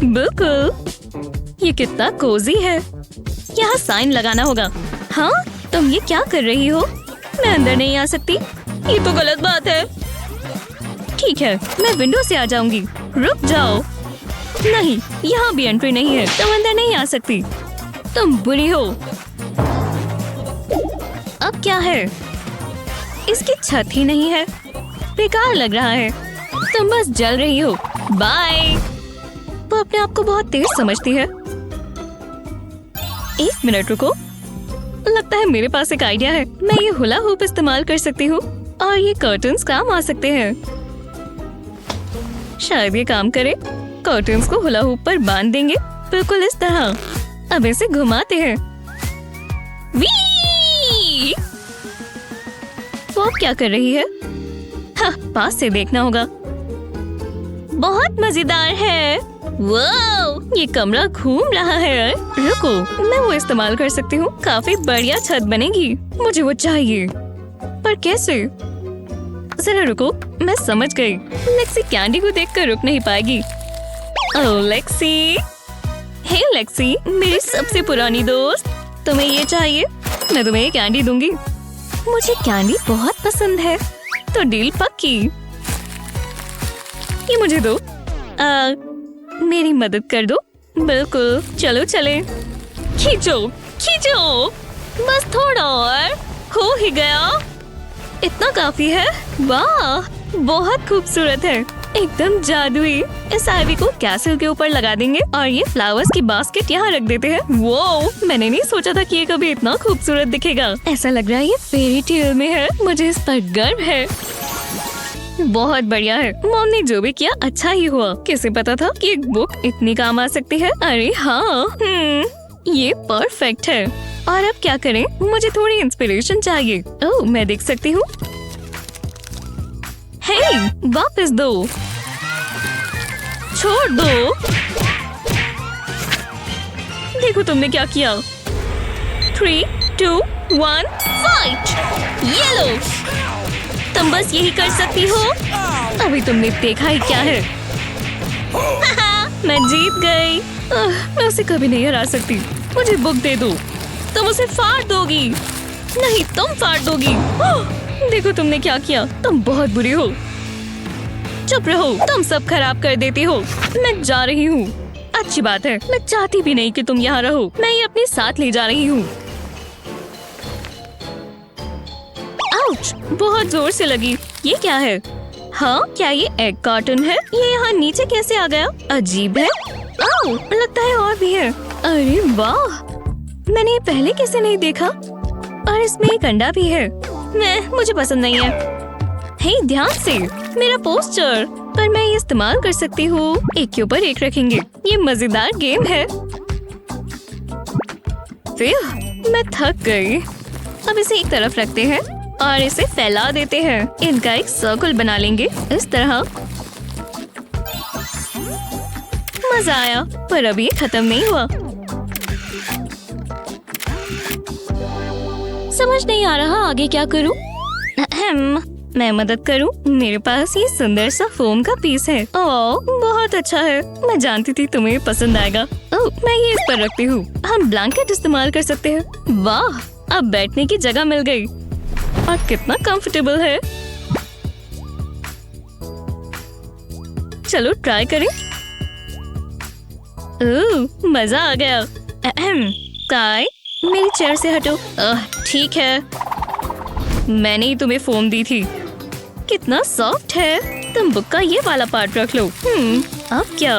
बिल्कुल। ये कितना कोजी है। यहाँ साइन लगाना होगा। हाँ, तुम ये क्या कर रही हो? मैं अंदर नहीं आ सकती। ये तो गलत बात है। ठीक है, मैं विंडो से आ जाऊंगी। रुक जाओ। नहीं, यहाँ भी एंट्री नहीं है, तुम अंदर नहीं आ सकती। तुम बुरी हो। अब क्या है? इसकी छत ही नहीं है, बेकार लग रहा है। तुम बस जल रही हो। बाय। वो अपने आप को बहुत तेज समझती है। एक मिनट रुको, लगता है मेरे पास एक आइडिया है। मैं ये हुला हुप इस्तेमाल कर सकती हूँ और ये कर्टन्स काम आ सकते हैं। शायद ये काम करे। कर्टन्स को हुला हुप पर बांध देंगे, बिल्कुल इस तरह। अब इसे घुमाते हैं। वी! वो अब क्या कर रही है? हाँ, पास से देखना होगा। बहुत मजेदार है। वाह, ये कमरा घूम रहा है। रुको, मैं वो इस्तेमाल कर सकती हूँ। काफी बढ़िया छत बनेगी। मुझे वो चाहिए, पर कैसे? जरा रुको, मैं समझ गई। लेक्सी कैंडी को देखकर रुक नहीं पाएगी। ओह लेक्सी। हे लेक्सी, मेरी सबसे पुरानी दोस्त, तुम्हें ये चाहिए? मैं तुम्हें ये कैंडी दूंगी। मुझे कैंडी बहुत पसंद है, तो डील पक्की। ये मुझे दो। मेरी मदद कर दो। बिल्कुल, चलो चले। खींचो खींचो, बस थोड़ा और। हो ही गया। इतना काफी है। वाह, बहुत खूबसूरत है, एकदम जादुई। इस आईवी को कैसल के ऊपर लगा देंगे और ये फ्लावर्स की बास्केट यहाँ रख देते हैं। वो, मैंने नहीं सोचा था कि ये कभी इतना खूबसूरत दिखेगा। ऐसा लग रहा है ये फेरी टेल में है। मुझे इस पर गर्व है। बहुत बढ़िया है। मॉम ने जो भी किया अच्छा ही हुआ। किसे पता था कि एक बुक इतनी काम आ सकती है? अरे हाँ, ये परफेक्ट है। और अब क्या करें? मुझे थोड़ी इंस्पिरेशन चाहिए। ओह, मैं देख सकती हूँ। हे, वापस दो। छोड़ दो। देखो तुमने क्या किया। 3, 2, 1, फाइट। ये लो, तुम बस यही कर सकती हो। अभी तुमने देखा ही क्या है। मैं जीत गई। मैं उसे कभी नहीं हरा सकती। मुझे बुक दे दो। तुम उसे फाड़ दोगी। नहीं, तुम फाड़ दोगी। देखो तुमने क्या किया। तुम बहुत बुरी हो। चुप रहो, तुम सब खराब कर देती हो। मैं जा रही हूँ। अच्छी बात है, मैं चाहती भी नहीं कि तुम यहाँ रहो। मैं ये अपने साथ ले जा रही हूँ। आउच, बहुत जोर से लगी। ये क्या है? हाँ, क्या ये एग कार्टन है? ये यहाँ नीचे कैसे आ गया? अजीब है। आओ, लगता है और भी है। अरे वाह, मैंने ये पहले कैसे नहीं देखा? और इसमें एक अंडा भी है। मुझे पसंद नहीं है। हे, ध्यान से, मेरा पोस्टर। पर मैं ये इस्तेमाल कर सकती हूँ। एक के ऊपर एक रखेंगे। ये मजेदार गेम है। फिर मैं थक गई। अब इसे एक तरफ रखते हैं और इसे फैला देते हैं। इनका एक सर्कल बना लेंगे इस तरह। मजा आया, पर अभी ये खत्म नहीं हुआ। समझ नहीं आ रहा आगे क्या करूं। मैं मदद करूं। मेरे पास ये सुंदर सा फोम का पीस है। ओह, बहुत अच्छा है। मैं जानती थी तुम्हें पसंद आएगा। ओह, मैं ये इस पर रखती हूँ। हम ब्लैंकेट इस्तेमाल कर सकते हैं। वाह, अब बैठने की जगह मिल गई और कितना कंफर्टेबल है। चलो ट्राई करें। ओह, मजा आ गया। काय, मेरी चेयर से हटो। ठीक है, मैंने ही तुम्हें फोम दी थी। कितना सॉफ्ट है। तुम बुक का ये वाला पार्ट रख लो। अब क्या?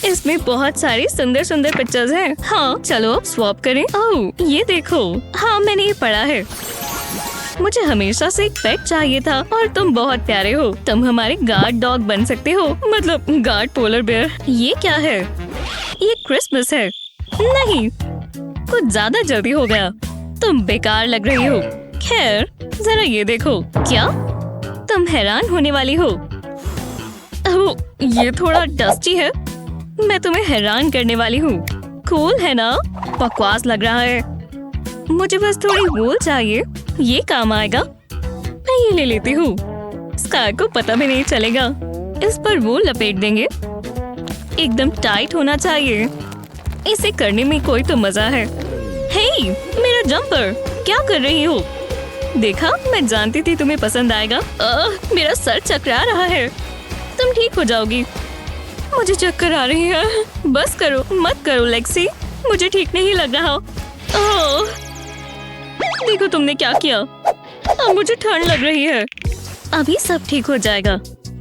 इसमें बहुत सारी सुंदर सुंदर पिक्चर्स हैं। हाँ, चलो अब स्वैप करें। ओह, ये देखो। हाँ, मैंने ये पढ़ा है। मुझे हमेशा से एक पेट चाहिए था और तुम बहुत प्यारे हो। तुम हमारे गार्ड डॉग बन सकते हो, मतलब गार्ड पोलर बेयर। ये क्या है? ये क्रिसमस है। नहीं, कुछ ज्यादा जल्दी हो गया। तुम बेकार लग रही हो। खैर, जरा ये देखो। क्या तुम हैरान होने वाली हो? ओह, ये थोड़ा डस्टी है। मैं तुम्हें हैरान करने वाली हूँ। कूल है ना? बकवास लग रहा है। मुझे बस थोड़ी वूल चाहिए। ये काम आएगा। मैं ये ले लेती हूँ। स्काई को पता भी नहीं चलेगा। इस पर वूल लपेट देंगे। एकदम टाइट होना चाहिए। इसे करने में कोई तो मजा है। हे, मेरा जंपर, क्या कर रही हो? देखा, मैं जानती थी तुम्हें पसंद आएगा। मेरा सर चकरा रहा है। तुम ठीक हो जाओगी। मुझे चक्कर आ रही है। बस करो, मत करो लेक्सी। मुझे ठीक नहीं लग रहा। ओह, देखो तुमने क्या किया। अब मुझे ठंड लग रही है। अभी सब ठीक हो जाएगा।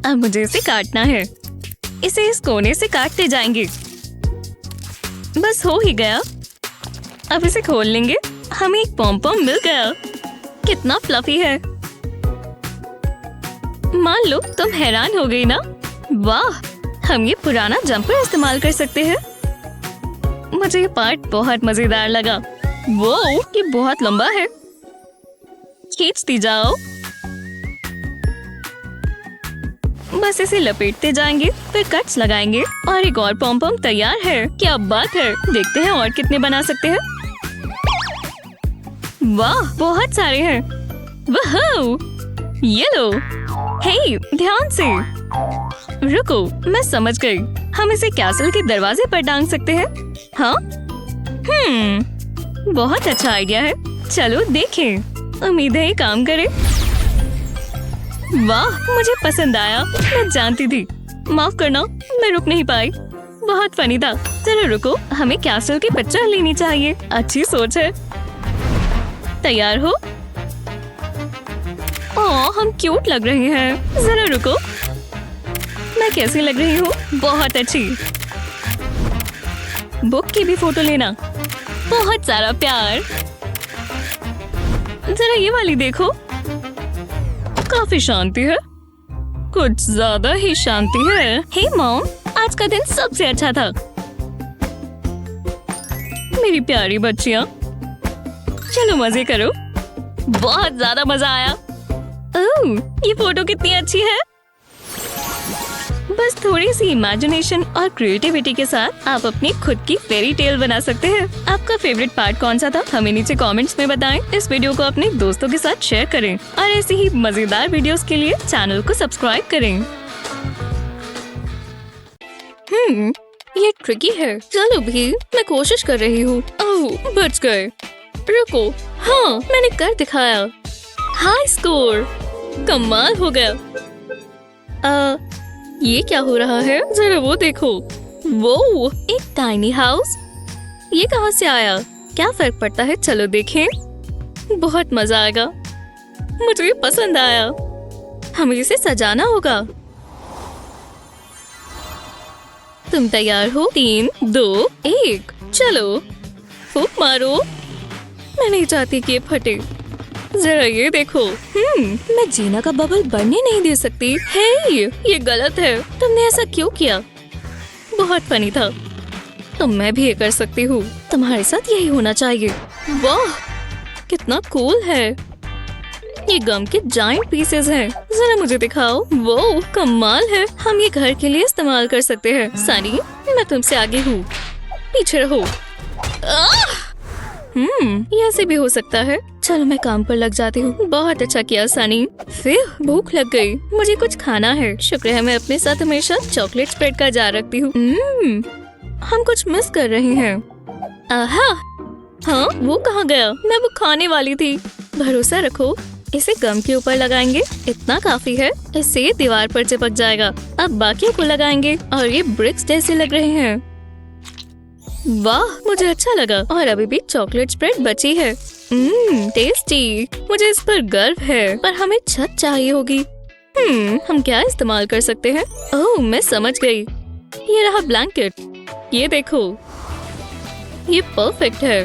अब मुझे इसे काटना है। इसे इस कोने से काटते जाएंगे। बस हो ही गया। अब इसे खोल लेंगे। हमें एक पॉम पॉम मिल गया। कितना फ्लफी है। मान लो तुम हैरान हो गई ना। वाह, हम ये पुराना जंपर इस्तेमाल कर सकते हैं। मुझे ये पार्ट बहुत मजेदार लगा। वो ये बहुत लंबा है। खींचती जाओ। बस इसे लपेटते जाएंगे, फिर कट्स लगाएंगे और एक और पॉम पॉम तैयार है। क्या बात है। देखते हैं और कितने बना सकते हैं। वाह, बहुत सारे हैं। वाह, ये लो। हे, ध्यान से। रुको, मैं समझ गई। हम इसे कैसल के दरवाजे पर टांग सकते हैं। हाँ, बहुत अच्छा आइडिया है। चलो देखें। उम्मीद है ये काम करे। वाह, मुझे पसंद आया। मैं जानती थी। माफ करना, मैं रुक नहीं पाई। बहुत फनी था। जरा रुको, हमें कैसल की पिक्चर लेनी चाहिए। अच्छी सोच है। तैयार हो? ओह, हम क्यूट लग रहे हैं। जरा रुको, मैं कैसी लग रही हूँ? बहुत अच्छी। बुक की भी फोटो लेना। बहुत सारा प्यार। जरा ये वाली देखो। काफी शांति है। कुछ ज्यादा ही शांति है। हे मॉम, आज का दिन सबसे अच्छा था। मेरी प्यारी बच्चियाँ, चलो मजे करो। बहुत ज्यादा मजा आया। ओह, ये फोटो कितनी अच्छी है। बस थोड़ी सी इमेजिनेशन और क्रिएटिविटी के साथ आप अपनी खुद की फेरी टेल बना सकते हैं। आपका फेवरेट पार्ट कौन सा था? हमें नीचे कमेंट्स में बताएं। इस वीडियो को अपने दोस्तों के साथ शेयर करें और ऐसी ही मजेदार वीडियोस के लिए चैनल को सब्सक्राइब करें। ये ट्रिकी है। चलो भी, मैं कोशिश कर रही हूँ। ओह, बच गए। रुको, हाँ, मैंने कर दिखाया। High score. कमाल हो गया। ये क्या हो रहा है? जरा वो देखो। वो एक टाइनी हाउस। ये कहाँ से आया? क्या फर्क पड़ता है? चलो देखें। बहुत मजा आएगा। मुझे ये पसंद आया। हमें इसे सजाना होगा। तुम तैयार हो? 3, 2, 1, चलो फूंक मारो। मैं नहीं चाहती कि ये फटे। जरा ये देखो। मैं जीना का बबल बनने नहीं दे सकती। हे, ये गलत है। तुमने ऐसा क्यों किया? बहुत फनी था। तो मैं भी ये कर सकती हूँ। तुम्हारे साथ यही होना चाहिए। वाह, कितना कूल है। ये गम के जाइंट पीसेस हैं। जरा मुझे दिखाओ। वो कमाल है। हम ये घर के लिए इस्तेमाल कर सकते हैं। सनी, मैं तुमसे आगे हूँ। पीछे रहो। ये ऐसे भी हो सकता है। चलो मैं काम पर लग जाती हूँ। बहुत अच्छा किया सनी। फिर भूख लग गई, मुझे कुछ खाना है। शुक्र है मैं अपने साथ हमेशा चॉकलेट स्प्रेड का जार रखती हूँ। हम कुछ मिस कर रहे हैं। आहा, हाँ वो कहाँ गया? मैं वो खाने वाली थी। भरोसा रखो, इसे गम के ऊपर लगाएंगे, इतना काफी है। इससे ये दीवार पर चिपक जाएगा। अब बाकियों को लगाएंगे और ये ब्रिक्स जैसे लग रहे हैं। वाह, मुझे अच्छा लगा। और अभी भी चॉकलेट स्प्रेड बची है। टेस्टी। मुझे इस पर गर्व है, पर हमें छत चाहिए होगी। हम क्या इस्तेमाल कर सकते हैं? ओह, मैं समझ गई। ये रहा ब्लैंकेट। ये देखो, ये परफेक्ट है,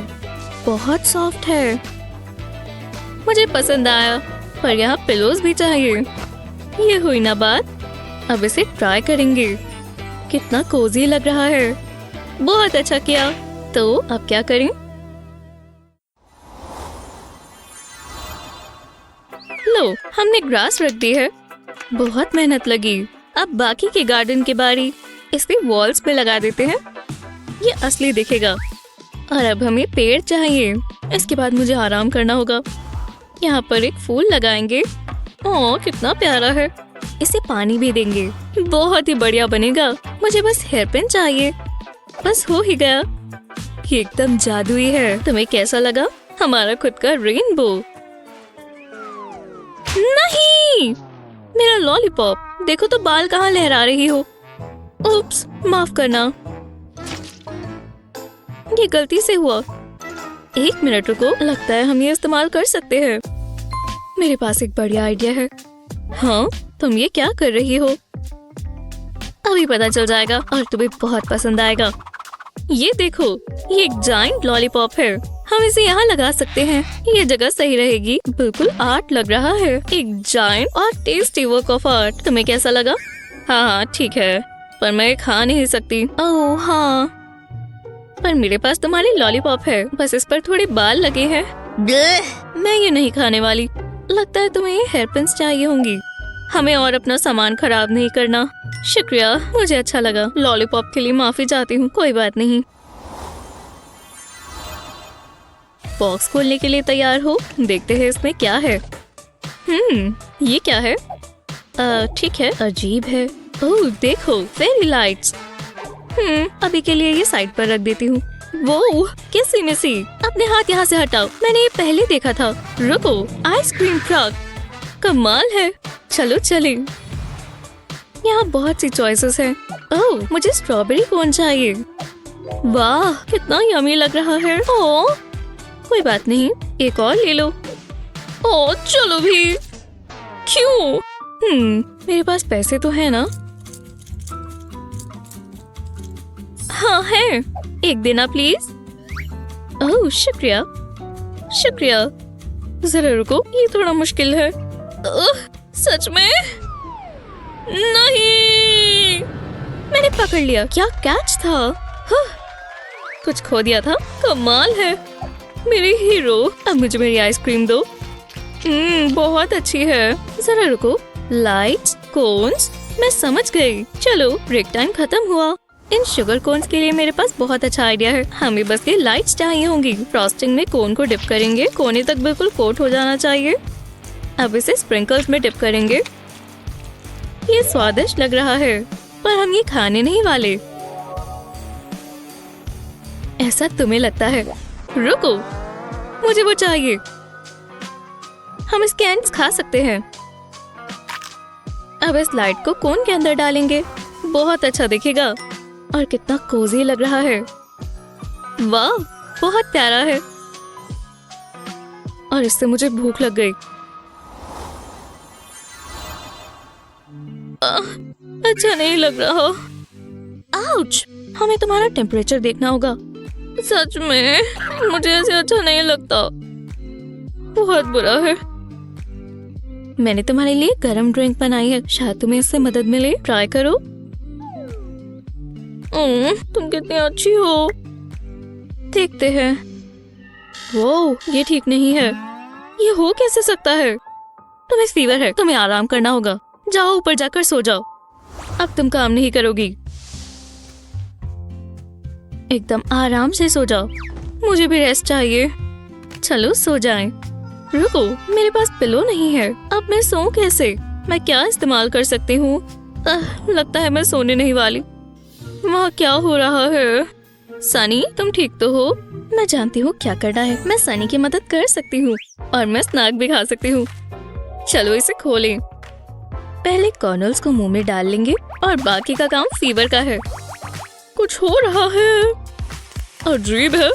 बहुत सॉफ्ट है। मुझे पसंद आया, पर यहाँ पिलोज भी चाहिए। ये हुई ना बात। अब इसे ट्राई करेंगे। कितना कोजी लग रहा है। बहुत अच्छा किया। तो अब क्या करें? लो, हमने ग्रास रख दी है। बहुत मेहनत लगी। अब बाकी के गार्डन की बारी। इसे वॉल्स पे लगा देते हैं, ये असली दिखेगा। और अब हमें पेड़ चाहिए। इसके बाद मुझे आराम करना होगा। यहाँ पर एक फूल लगाएंगे। ओह, कितना प्यारा है। इसे पानी भी देंगे। बहुत ही बढ़िया बनेगा। मुझे बस हेयर पिन चाहिए। बस हो ही गया। ये एकदम जादुई है। तुम्हें कैसा लगा हमारा खुद का रेनबो? नहीं, मेरा लॉलीपॉप। देखो तो बाल कहाँ लहरा रही हो। उप्स, माफ करना, ये गलती से हुआ। एक मिनट रुको, लगता है हम ये इस्तेमाल कर सकते हैं। मेरे पास एक बढ़िया आइडिया है। हाँ, तुम ये क्या कर रही हो? अभी पता चल जाएगा और तुम्हें बहुत पसंद आएगा। ये देखो, ये एक जायंट लॉलीपॉप है। हम इसे यहाँ लगा सकते हैं। ये जगह सही रहेगी। बिल्कुल आर्ट लग रहा है। एक जायंट और टेस्टी वर्क ऑफ आर्ट। तुम्हें कैसा लगा? हाँ, ठीक है, पर मैं खा नहीं सकती। ओह हाँ, पर मेरे पास तुम्हारी लॉलीपॉप है। बस इस पर थोड़े बाल लगे हैं। मैं ये नहीं खाने वाली। लगता है तुम्हें ये हेयर पिन्स चाहिए होंगी। हमें और अपना सामान खराब नहीं करना। शुक्रिया, मुझे अच्छा लगा। लॉलीपॉप के लिए माफी चाहती हूँ। कोई बात नहीं। बॉक्स खोलने के लिए तैयार हो? देखते हैं इसमें क्या है। ये क्या है? ठीक है, अजीब है। ओह देखो, फेरी लाइट्स। अभी के लिए ये साइड पर रख देती हूँ। वो कैसी मिसी, अपने हाथ यहाँ से हटाओ। मैंने ये पहले देखा था। रुको, आइसक्रीम ट्रक। कमाल है। चलो चले। यहाँ बहुत सी चॉइसेस हैं। ओह, मुझे स्ट्रॉबेरी कोन चाहिए। वाह, कितना यमी लग रहा है। ओह, कोई बात नहीं, एक और ले लो। ओह, चलो भी। क्यों? मेरे पास पैसे तो है ना? हाँ है। एक देना प्लीज। ओह शुक्रिया, शुक्रिया। जरा रुको, ये थोड़ा मुश्किल है। सच में? नहीं, मैंने पकड़ लिया। क्या कैच था? कुछ खो दिया था। कमाल है, मेरे हीरो। अब मुझे मेरी आइसक्रीम दो। बहुत अच्छी है। जरा रुको, लाइट्स, कोन्स, मैं समझ गई। चलो, ब्रेक टाइम खत्म हुआ। इन शुगर कोन्स के लिए मेरे पास बहुत अच्छा आइडिया है। हमें बस ये लाइट्स चाहिए होंगी। फ्रॉस्टिंग में कोन को डिप करेंगे। कोने तक बिल्कुल कोट हो जाना चाहिए। अब इसे स्प्रिंकल्स में डिप करेंगे। ये स्वादिष्ट लग रहा है, पर हम ये खाने नहीं वाले। ऐसा तुम्हें लगता है? रुको, मुझे वो चाहिए। हम इसके एंड्स खा सकते हैं। अब इस लाइट को कोन के अंदर डालेंगे। बहुत अच्छा दिखेगा और कितना कोजी लग रहा है। वाह, बहुत प्यारा है। और इससे मुझे भूख लग गई। अच्छा नहीं लग रहा। आउच, हमें तुम्हारा टेम्परेचर देखना होगा। सच में मुझे ऐसे अच्छा नहीं लगता। बहुत बुरा है। मैंने तुम्हारे लिए गरम ड्रिंक बनाई है, शायद तुम्हें इससे मदद मिले। ट्राई करो। तुम कितनी अच्छी हो। देखते हैं। वो ये ठीक नहीं है। ये हो कैसे सकता है? तुम्हें फीवर है, तुम्हें आराम करना होगा। जाओ ऊपर जाकर सो जाओ। अब तुम काम नहीं करोगी। एकदम आराम से सो जाओ। मुझे भी रेस्ट चाहिए। चलो सो जाएं। रुको, मेरे पास पिलो नहीं है। अब मैं सोऊं कैसे? मैं क्या इस्तेमाल कर सकती हूँ? लगता है मैं सोने नहीं वाली। वहाँ क्या हो रहा है? सनी, तुम ठीक तो हो? मैं जानती हूँ क्या करना है। मैं सनी की मदद कर सकती हूँ और मैं स्नैक भी खा सकती हूँ। चलो इसे खोलें। पहले कॉर्नल्स को मुंह में डाल लेंगे और बाकी का काम फीवर का है। कुछ हो रहा है, अजीब है।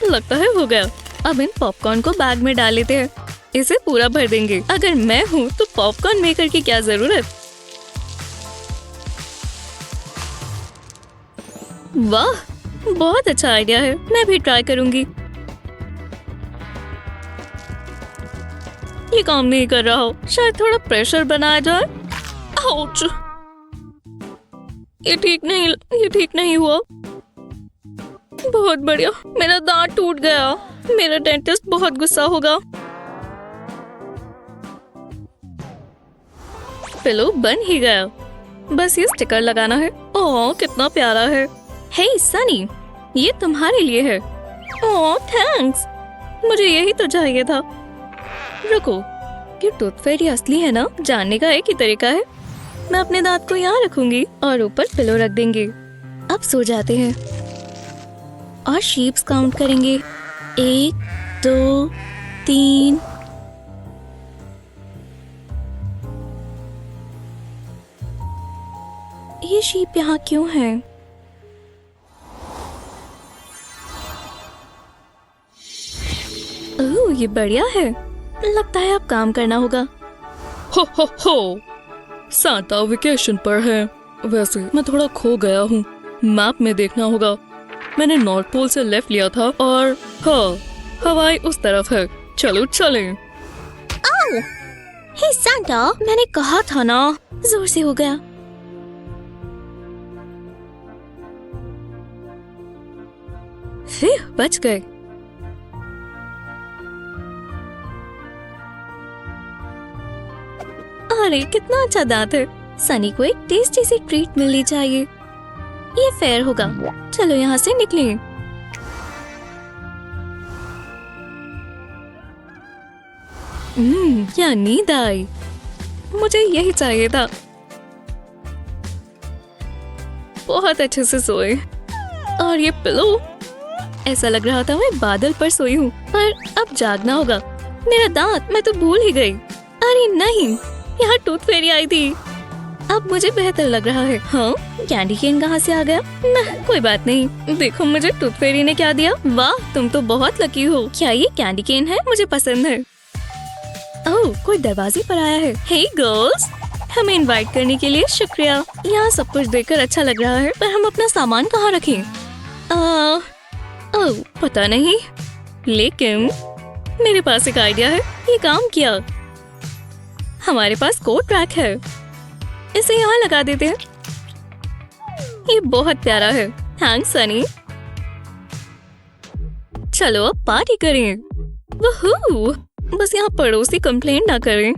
लगता है हो गया। अब इन पॉपकॉर्न को बैग में डाल लेते हैं। इसे पूरा भर देंगे। अगर मैं हूँ तो पॉपकॉर्न मेकर की क्या जरूरत। वाह, बहुत अच्छा आइडिया है। मैं भी ट्राई करूंगी। ये काम नहीं कर रहा हो। शायद थोड़ा प्रेशर बनाया जाए। आउच! ये ठीक नहीं हुआ। बहुत बढ़िया, मेरा दांत टूट गया। मेरा डेंटिस्ट बहुत गुस्सा होगा। पिलो बन ही गया। बस ये स्टिकर लगाना है। ओह, कितना प्यारा है। हे सनी, ये तुम्हारे लिए है। ओह थैंक्स, मुझे यही तो चाहिए था। रुको, ये टूथ फेयरी असली है ना? जानने का एक ही तरीका है। मैं अपने दांत को यहाँ रखूंगी और ऊपर पिलो रख देंगे। अब सो जाते हैं और शीप्स काउंट करेंगे। 1, 2, 3। ये शीप यहाँ क्यों है? ओह, ये बढ़िया है। लगता है अब काम करना होगा। हो, सांता वेकेशन पर है। वैसे मैं थोड़ा खो गया हूँ। मैप में देखना होगा। मैंने नॉर्थ पोल से लेफ्ट लिया था और हाँ, हवाई उस तरफ है। चलो चलें।
ओह, हे सांता,
मैंने कहा था ना, जोर से हो गया। फिर बच गए। अरे कितना अच्छा दांत है। सनी को एक टेस्टी सी ट्रीट मिलनी चाहिए। ये फेयर होगा। चलो यहाँ से निकलें। क्या नींद आई। मुझे यही चाहिए था। बहुत अच्छे से सोए। और ये पिलो, ऐसा लग रहा था मैं बादल पर सोई हूँ। पर अब जागना होगा। मेरा दांत, मैं तो भूल ही गई। अरे नहीं, यहाँ टूथ फेयरी आई थी। अब मुझे बेहतर लग रहा है। हाँ, कैंडी केन कहाँ से आ गया? कोई बात नहीं। देखो मुझे टूथ फेयरी ने क्या दिया। वाह, तुम तो बहुत लकी हो। क्या ये कैंडी केन है? मुझे पसंद है। ओह, कोई दरवाजे पर आया है। हे गर्ल्स, हमें इनवाइट करने के लिए शुक्रिया। यहाँ सब कुछ देखकर अच्छा लग रहा है, पर हम अपना सामान कहाँ रखें? ओह, पता नहीं, लेकिन मेरे पास एक आइडिया है। ये काम किया। हमारे पास कोट रैक है। इसे यहाँ लगा देते हैं। ये बहुत प्यारा है। थैंक्स सनी। चलो अब पार्टी करें। वूहू! बस यहाँ पड़ोसी कंप्लेंट ना करें।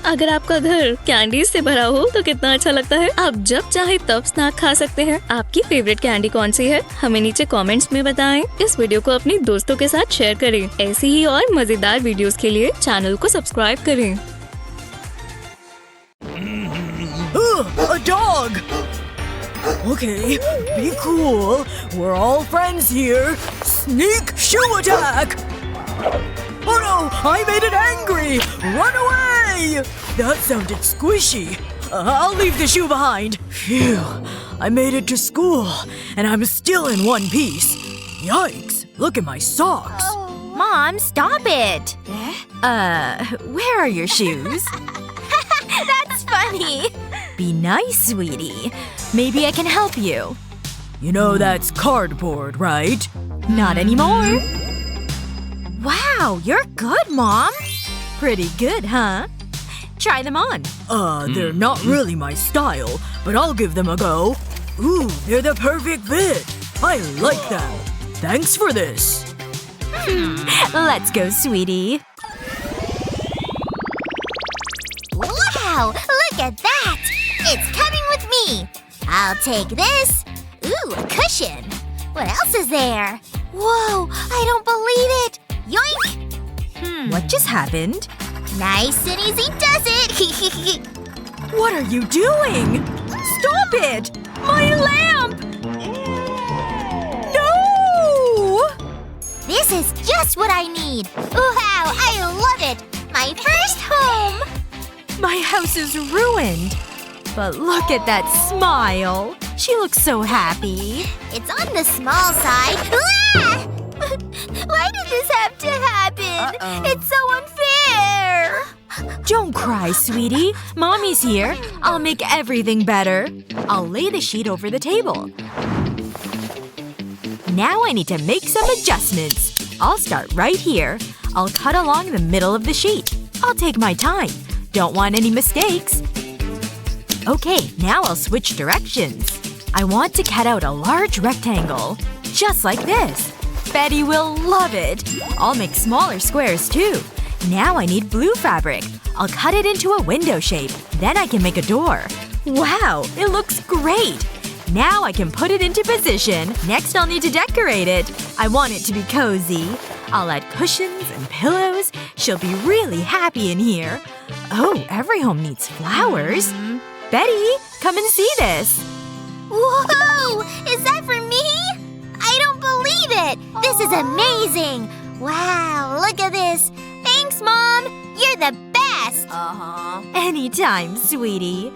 अगर आपका घर कैंडी से भरा हो तो कितना अच्छा लगता है। आप जब चाहे तब स्नैक खा सकते हैं। आपकी फेवरेट कैंडी कौन सी है? हमें नीचे कमेंट्स में बताएं। इस वीडियो को अपने दोस्तों के साथ शेयर करें। ऐसी ही और मजेदार वीडियोस के लिए चैनल को सब्सक्राइब करें।
A dog! Okay, be cool. We're all friends here. Sneak shoe attack! Oh no, I made it angry! Run away! That sounded squishy. I'll leave the shoe behind. Phew, I made it to school, and I'm still in one piece. Yikes, look at my socks.
Mom, stop it.
Where are your shoes?
That's funny.
Be nice, sweetie. Maybe I can help you. You know that's cardboard, right? Not anymore.
Wow, you're good, Mom.
Pretty good, huh?
Try them on.
They're not really my style, but I'll give them a go. Ooh, they're the perfect fit. I like them. Thanks for this.
Let's go, sweetie. Wow, look at that. It's coming with me. I'll take this. Ooh, a cushion. What else is there? Whoa, I don't believe it! Yoink!
What just happened?
Nice and easy does it!
What are you doing? Stop it! My lamp! No!
This is just what I need! Wow, I love it! My first home!
My house is ruined. But look at that smile. She looks so happy.
It's on the small side. Ah! Why did this have to happen? It's so unfair!
Don't cry, sweetie. Mommy's here. I'll make everything better. I'll lay the sheet over the table. Now I need to make some adjustments. I'll start right here. I'll cut along the middle of the sheet. I'll take my time. Don't want any mistakes. Okay, now I'll switch directions. I want to cut out a large rectangle. Just like this. Betty will love it. I'll make smaller squares too. Now I need blue fabric. I'll cut it into a window shape. Then I can make a door. Wow, it looks great! Now I can put it into position. Next I'll need to decorate it. I want it to be cozy. I'll add cushions and pillows. She'll be really happy in here. Oh, every home needs flowers. Betty, come and see this.
Whoa! Is that for me? I don't believe it! This is amazing! Wow, look at this! Thanks, Mom! You're the best!
Anytime, sweetie.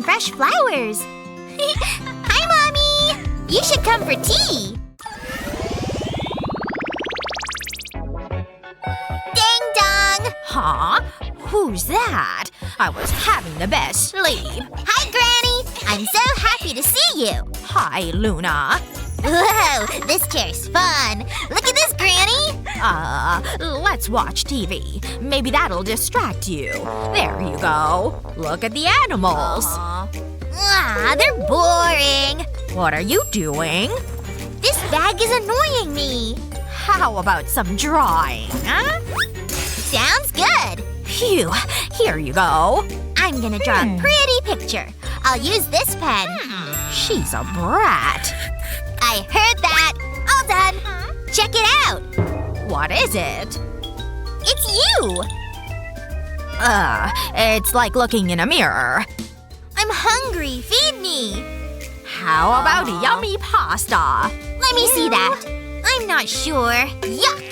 Fresh flowers! Hi, Mommy! You should come for tea! Ding dong!
Huh? Who's that? I was having the best sleep.
Hi, Granny! I'm so happy to see you!
Hi, Luna.
Whoa, this chair's fun! Look at this, Granny!
Let's watch TV. Maybe that'll distract you. There you go. Look at the animals.
Ah, they're boring!
What are you doing?
This bag is annoying me!
How about some drawing, huh?
Sounds good!
Phew. Here you go.
I'm gonna draw a pretty picture. I'll use this pen.
She's a brat.
I heard that! All done! Check it out!
What is it?
It's you!
It's like looking in a mirror.
I'm hungry. Feed me!
How about yummy pasta?
Let me see that. I'm not sure. Yuck!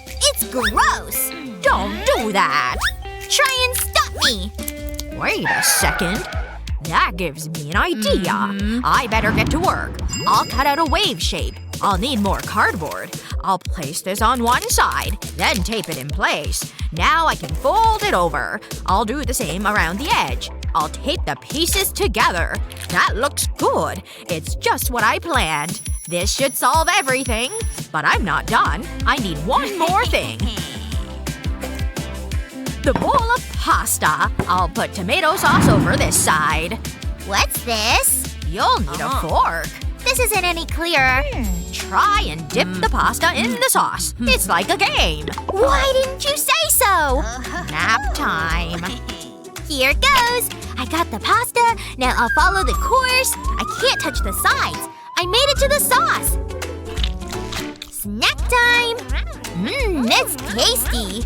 It's gross!
Don't do that.
Try and stop me!
Wait a second. That gives me an idea. I better get to work. I'll cut out a wave shape. I'll need more cardboard. I'll place this on one side, then tape it in place. Now I can fold it over. I'll do the same around the edge. I'll tape the pieces together. That looks good. It's just what I planned. This should solve everything. But I'm not done. I need one more thing. The bowl of pasta. I'll put tomato sauce over this side.
What's this?
You'll need a fork.
This isn't any clearer.
Try and dip the pasta in the sauce. It's like a game.
Why didn't you say so?
Nap time.
Here goes! I got the pasta. Now I'll follow the course. I can't touch the sides. I made it to the sauce. Snack time! It's tasty.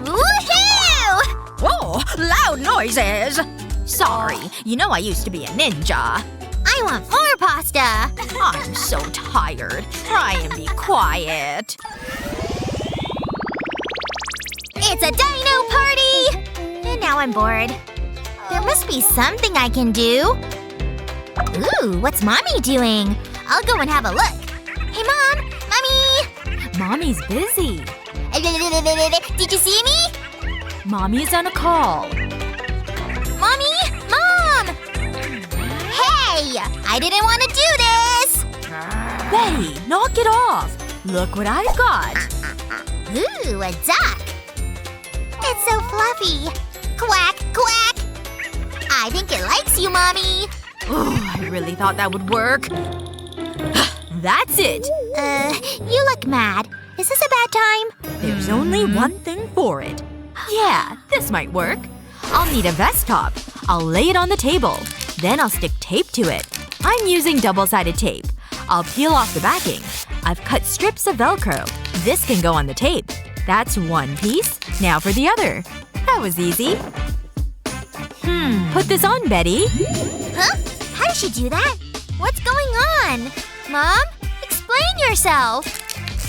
Woohoo!
Whoa! Loud noises! Sorry. You know I used to be a ninja.
I want more pasta!
I'm so tired. Try and be quiet.
It's a dino party! And now I'm bored. There must be something I can do. Ooh, what's Mommy doing? I'll go and have a look. Hey, Mom! Mommy!
Mommy's busy.
Did you see me?
Mommy's on a call.
Mommy! Mom! Hey! I didn't want to do this!
Betty, knock it off. Look what I've got.
Ooh, a duck. It's so fluffy. Quack, quack. I think it likes you, Mommy.
Oh, I really thought that would work. That's it.
You look mad. Is this a bad time?
There's only one thing for it. Yeah, this might work. I'll need a vest top. I'll lay it on the table. Then I'll stick tape to it. I'm using double-sided tape. I'll peel off the backing. I've cut strips of Velcro. This can go on the tape. That's one piece. Now for the other. That was easy. Put this on, Betty.
Huh? How does she do that? What's going on? Mom? Explain yourself.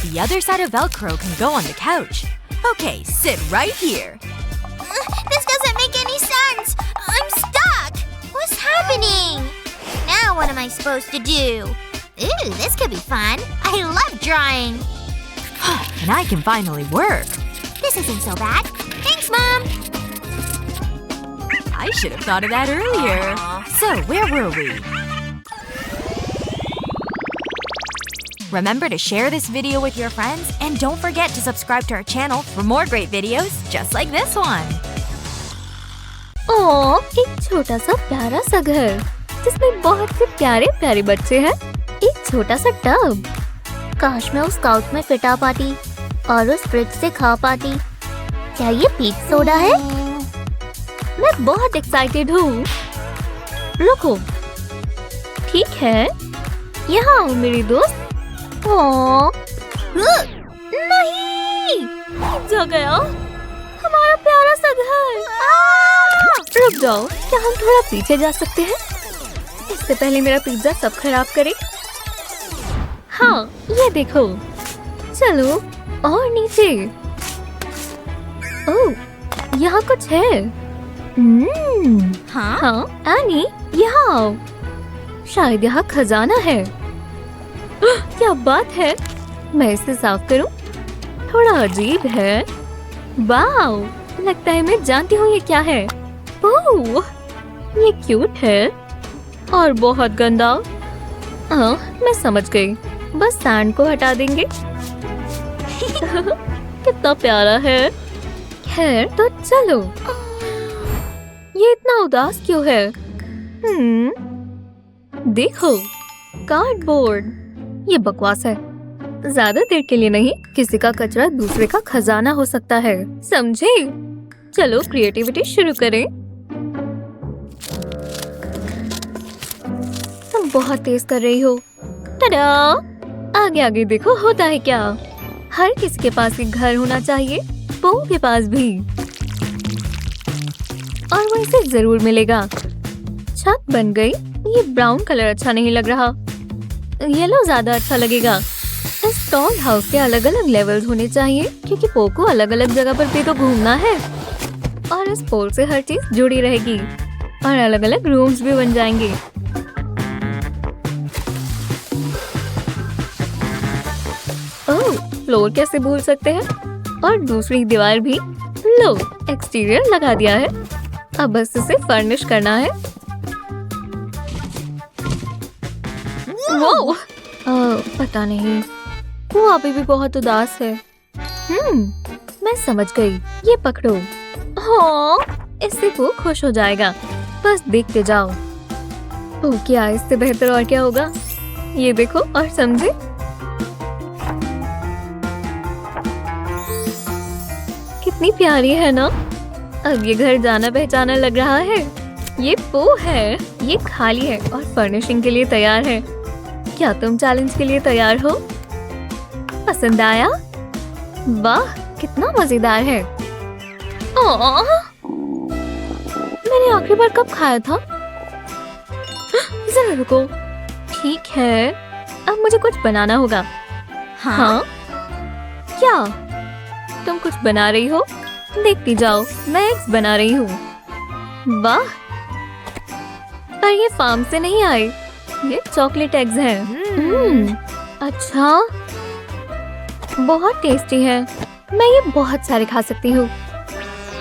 The other side of Velcro can go on the couch. Okay, sit right here.
This doesn't make any sense. I'm stuck. What's happening? Now what am I supposed to do? Ooh, this could be fun. I love drawing.
And I can finally work.
This isn't so bad. Thanks, Mom.
I should have thought of that earlier. So, where were we? Remember to share this video with your friends and don't forget to subscribe to our channel for more great videos just like this one.
ओह, एक छोटा सा प्यारा सा घर जिसमें बहुत से प्यारे प्यारे बच्चे हैं। एक छोटा सा टब।
काश मैं उस काउच में फिट आ पाती और उस फ्रिज से खा पाती। क्या ये पीच सोडा है?
मैं बहुत एक्साइटेड हूँ। रुको। ठीक है, यहाँ आओ मेरी दोस्त। ओह, नहीं! जा गया हमारा प्यारा सा घर। रुक जाओ, क्या हम थोड़ा पीछे जा सकते हैं? इससे पहले मेरा पिज्जा सब खराब करे। हाँ, ये देखो। चलो और नीचे। ओह, यहाँ कुछ है। हाँ, एनी, यहाँ आओ। शायद यहाँ खजाना है। क्या बात है? मैं इसे साफ करूं? थोड़ा अजीब है। वाओ, लगता है मैं जानती हूँ ये क्या है। ओह, ये क्यूट है और बहुत गंदा। मैं समझ गई। बस सैंड को हटा देंगे। कितना प्यारा है। खैर तो चलो। ये इतना उदास क्यों है? देखो, कार्डबोर्ड। ये बकवास है। ज्यादा देर के लिए नहीं, किसी का कचरा दूसरे का खजाना हो सकता है। समझे? चलो क्रिएटिविटी शुरू करें। तुम बहुत तेज कर रही हो। टडा! आगे आगे देखो होता है क्या। हर किसी के पास एक घर होना चाहिए। पोंग के पास भी। और वो इसे जरूर मिलेगा। छत बन गई। ये ब्राउन कलर अच्छा नहीं लग रहा। येलो ज्यादा अच्छा लगेगा। इस टॉल हाउस के अलग अलग लेवल्स होने चाहिए क्योंकि पो को अलग अलग जगह पर भी तो घूमना है। और इस पोल से हर चीज जुड़ी रहेगी और अलग अलग रूम्स भी बन जाएंगे। ओह, फ्लोर कैसे भूल सकते हैं? और दूसरी दीवार भी। लो, एक्सटीरियर लगा दिया है। अब बस इसे फर्निश करना है। वो पता नहीं, वो अभी भी बहुत उदास है। मैं समझ गई। ये पकड़ो। हाँ, इससे वो खुश हो जाएगा। बस देखते जाओ। ओ, क्या इससे बेहतर और क्या होगा? ये देखो और समझे। कितनी प्यारी है ना? अब ये घर जाना पहचाना लग रहा है। ये पो है। ये खाली है और फर्निशिंग के लिए तैयार है। क्या तुम चैलेंज के लिए तैयार हो? पसंद आया? वाह, कितना मजेदार है। मैंने आखिरी बार कब खाया था? जरा रुको। ठीक है, अब मुझे कुछ बनाना होगा। हाँ? क्या? तुम कुछ बना रही हो? देखती जाओ, मैं एग्स बना रही हूँ। वाह, पर ये फार्म से नहीं आए। ये चॉकलेट एग्स हैं। अच्छा, बहुत टेस्टी है। मैं ये बहुत सारे खा सकती हूँ।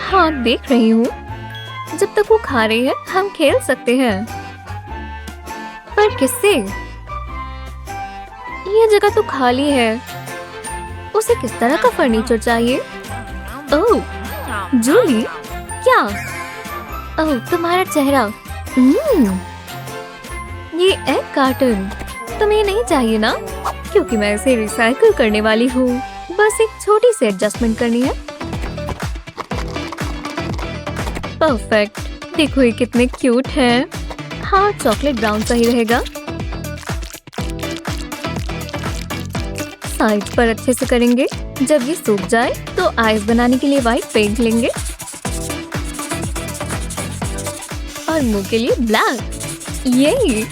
हाँ, देख रही हूँ। जब तक वो खा रही है, हम खेल सकते हैं। पर किससे? ये जगह तो खाली है। उसे किस तरह का फर्नीचर चाहिए? ओह, जूली, क्या? ओह, तुम्हारा चेहरा। ये एग कार्टन तुम्हें नहीं चाहिए ना? क्योंकि मैं इसे रिसाइकिल करने वाली हूँ। बस एक छोटी सी एडजस्टमेंट करनी है। परफेक्ट। देखो ये कितने क्यूट हैं। हाँ, चॉकलेट ब्राउन सही रहेगा। साइड पर अच्छे से करेंगे। जब ये सूख जाए तो आइस बनाने के लिए व्हाइट पेंट लेंगे और मुंह के लिए ब्लैक। यही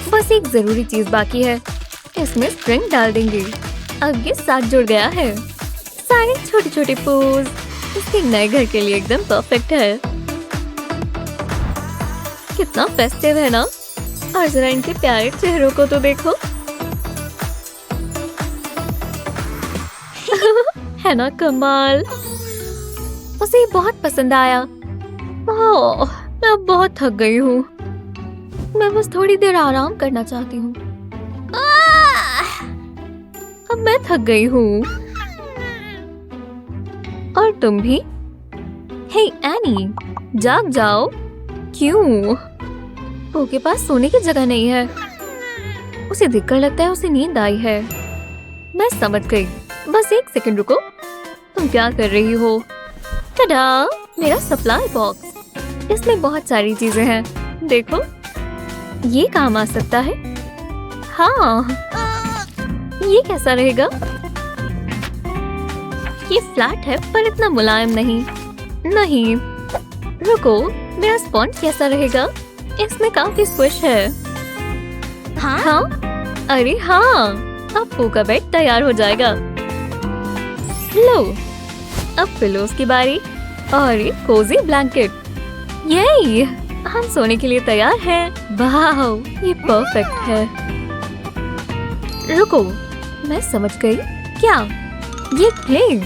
बस एक जरूरी चीज बाकी है, इसमें स्प्रिंग डाल देंगे। अब ये साथ जुड़ गया है। सारे छोटे छोटे पोज इसके नए घर के लिए एकदम परफेक्ट है। कितना फेस्टिव है ना। और जरा इनके प्यारे चेहरों को तो देखो। है ना कमाल। उसे ये बहुत पसंद आया। ओह, मैं अब बहुत थक गई हूँ। मैं बस थोड़ी देर आराम करना चाहती हूँ। अब मैं थक गई हूँ। और तुम भी? हे एनी, जाग जाओ। क्यों? पो के पास सोने की जगह नहीं है। उसे देखकर लगता है उसे नींद आई है। मैं समझ गई। बस एक सेकंड रुको। तुम क्या कर रही हो? टडा, मेरा सप्लाई बॉक्स। इसमें बहुत सारी चीजें हैं। देखो, ये काम आ सकता है। हाँ, ये कैसा रहेगा? ये फ्लैट है पर इतना मुलायम नहीं। नहीं, रुको, मेरा स्पॉन्ज कैसा रहेगा? इसमें काफी स्क्विश है। हाँ? अरे हाँ, अब पो का बेड तैयार हो जाएगा। लो, अब पिलोस की बारी और एक कोजी ब्लैंकेट। यही, हम सोने के लिए तैयार हैं। वाह, ये परफेक्ट है। रुको, मैं समझ गई। क्या? ये क्ले।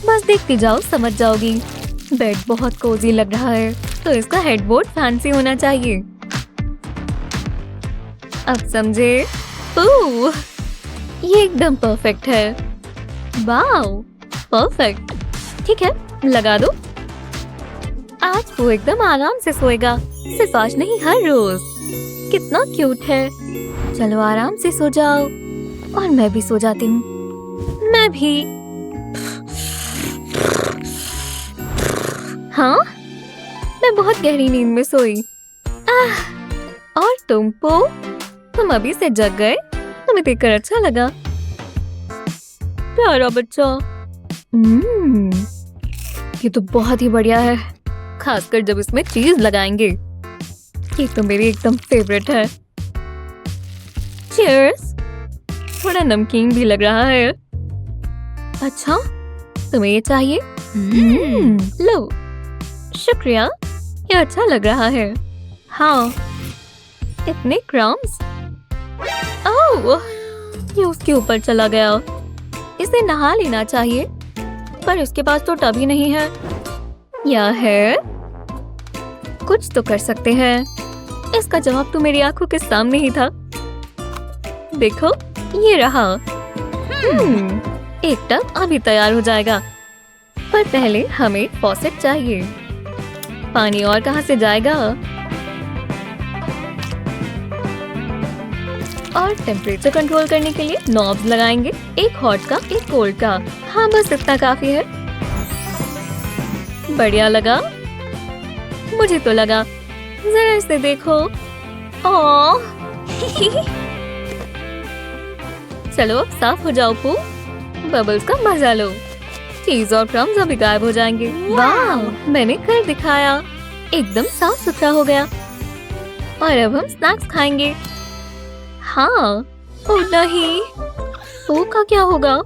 बस देखती जाओ, समझ जाओगी। बेड बहुत कोजी लग रहा है, तो इसका हेडबोर्ड फैंसी होना चाहिए। अब समझे? ओह, ये एकदम परफेक्ट है। Wow, perfect. ठीक है, लगा दो। आज वो एकदम आराम से सोएगा। सिर्फ आज नहीं, हर रोज। कितना क्यूट है। चलो आराम से सो जाओ। और मैं भी सो जाती हूँ। मैं भी। हाँ, मैं बहुत गहरी नींद में सोई। और तुम पो, तुम अभी से जग गए। तुम्हें देखकर अच्छा लगा। प्यारा बच्चा। ये तो बहुत ही बढ़िया है, खासकर जब इसमें चीज लगाएंगे। ये तो मेरी एकदम फेवरेट है। चीयर्स। थोड़ा नमकीन भी लग रहा है। अच्छा, तुम्हें ये चाहिए? लो, शुक्रिया, ये अच्छा लग रहा है। हाँ, इतने क्रम्स। ओह, ये उसके ऊपर चला गया। इसे नहा लेना चाहिए, पर इसके पास तो टब ही नहीं है। या है? कुछ तो कर सकते हैं। इसका जवाब तो मेरी आंखों के सामने ही था। देखो, ये रहा। एक टब अभी तैयार हो जाएगा, पर पहले हमें फॉसेट चाहिए। पानी और कहाँ से जाएगा? और टेम्परेचर कंट्रोल करने के लिए नॉब्स लगाएंगे, एक हॉट का, एक कोल्ड का। हाँ, बस इतना काफी है। बढ़िया लगा? मुझे तो लगा। जरा इसे देखो। ओह। चलो अब साफ हो जाओ पू। बबल्स का मजा लो। चीज और क्रम्स अभी गायब हो जाएंगे। वाह, मैंने कर दिखाया। एकदम साफ सुथरा हो गया। और अब हम स्नैक्स खाएंगे। हाँ। ओ नहीं, पू का क्या होगा?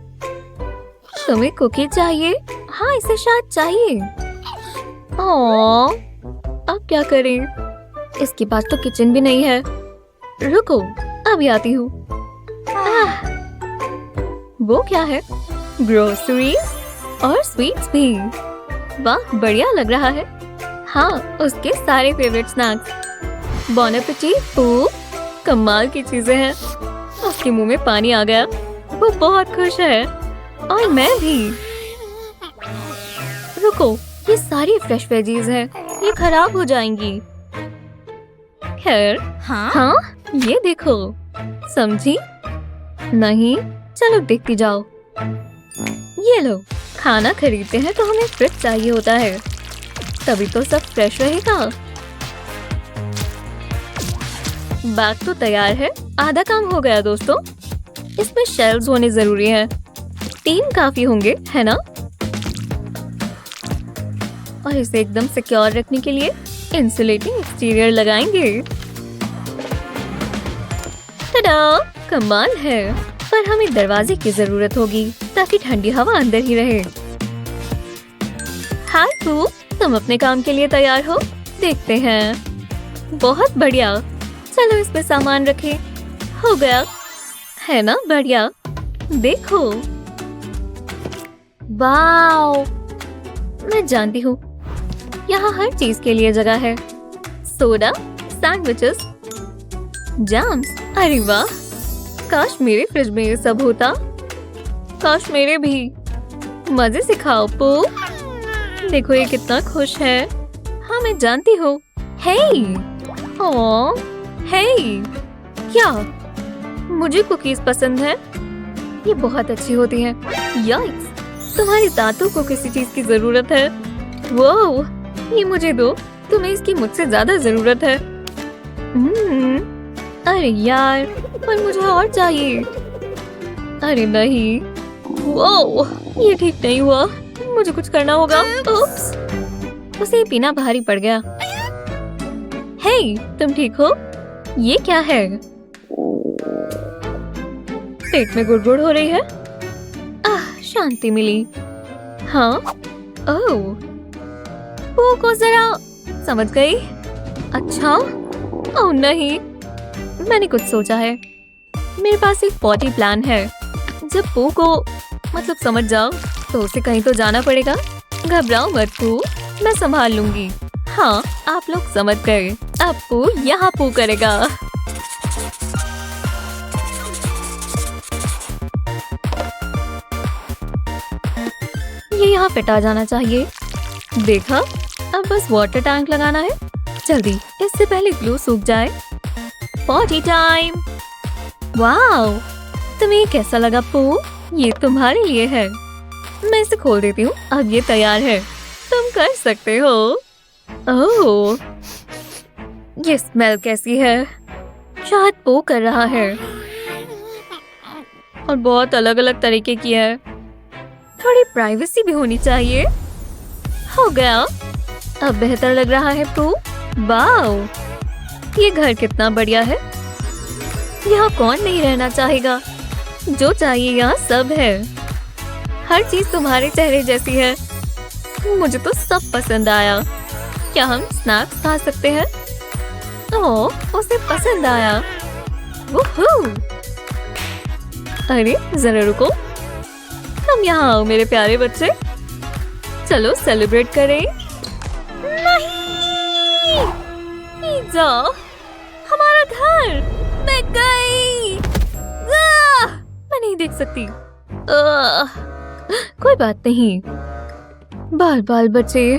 तुम्हें कुकी चाहिए? हाँ, इसे शायद चाहिए। ओह, अब क्या करें? इसके पास तो किचन भी नहीं है। रुको, अभी आती हूँ। वो क्या है? ग्रोसरीज और स्वीट्स भी। वाह, बढ़िया लग रहा है। हाँ, उसके सारे फेवरेट स्नैक्स। बॉन एपेटिट पू। कमाल की चीजें हैं। उसके मुंह में पानी आ गया। वो बहुत खुश है। और मैं भी। रुको, ये सारी फ्रेश वेजीज हैं। ये खराब हो जाएंगी। खैर, हाँ, ये देखो। समझी? नहीं? चलो देखती जाओ। ये लो, खाना खरीदते हैं तो हमें फ्रिज चाहिए होता है, तभी तो सब फ्रेश रहेगा। बैग तो तैयार है। आधा काम हो गया दोस्तों। इसमें शेल्व्स होने जरूरी है। 3 काफी होंगे, है ना? और इसे एकदम सिक्योर रखने के लिए इंसुलेटिंग एक्सटीरियर लगाएंगे। टडा! कमाल है। पर हमें दरवाजे की जरूरत होगी ताकि ठंडी हवा अंदर ही रहे। हाय पू, तुम अपने काम के लिए तैयार हो? देखते हैं। बहुत बढ़िया। चलो इस पे सामान रखें। हो गया, है ना? बढ़िया। देखो, वाओ! मैं जानती हूँ, यहाँ हर चीज के लिए जगह है। Soda, sandwiches, jams. अरे वाह! काश मेरे फ्रिज में ये सब होता। काश मेरे भी। मजे से खाओ पू। देखो ये कितना खुश है। हाँ मैं जानती हूँ। हे! ओह! हे! क्या? मुझे कुकीज पसंद है। ये बहुत अच्छी होती हैं। याइक्स! तुम्हारे दांतों को किसी चीज की जरूरत है। वो ये मुझे दो, तुम्हें इसकी मुझसे ज्यादा जरूरत है। अरे यार, पर मुझे और चाहिए। अरे नहीं, वो ये ठीक नहीं हुआ। मुझे कुछ करना होगा। उप्स, उसे पीना भारी पड़ गया। हे, तुम ठीक हो? ये क्या है? पेट में गुड़गुड़ हो रही है। शांति मिली। हाँ, ओह, वो को जरा समझ गई। अच्छा, ओह नहीं, मैंने कुछ सोचा है। मेरे पास एक पॉटी प्लान है। जब पू को मतलब समझ जाओ तो उसे कहीं तो जाना पड़ेगा। घबराओ मत पू, मैं संभाल लूंगी। हाँ, आप लोग समझ गए। अब पू यहाँ पू करेगा। ये यहाँ फिट आ जाना चाहिए। देखा, अब बस वाटर टैंक लगाना है। जल्दी, इससे पहले ग्लू सूख जाए। Potty time. वाओ, तुम्हें ये कैसा लगा पू? ये तुम्हारे लिए है। मैं इसे खोल देती हूँ। अब ये तैयार है। तुम कर सकते हो। ओह, ये स्मेल कैसी है? शायद पू कर रहा है। और बहुत अलग अलग तरीके की है। थोड़ी प्राइवेसी भी होनी चाहिए। हो गया। अब बेहतर लग रहा है पू। वाओ, ये घर कितना बढ़िया है। यहाँ कौन नहीं रहना चाहेगा? जो चाहिए यहाँ सब है। हर चीज तुम्हारे चेहरे जैसी है। मुझे तो सब पसंद आया। क्या हम स्नैक्स खा सकते हैं? ओह, उसे पसंद आया। वूहू! अरे जरा रुको, तुम यहाँ आओ मेरे प्यारे बच्चे। चलो सेलिब्रेट करें। नहीं! पिज़्ज़ा! हमारा घर! मैं गई! मैं नहीं देख सकती। कोई बात नहीं। बाल बाल बचे।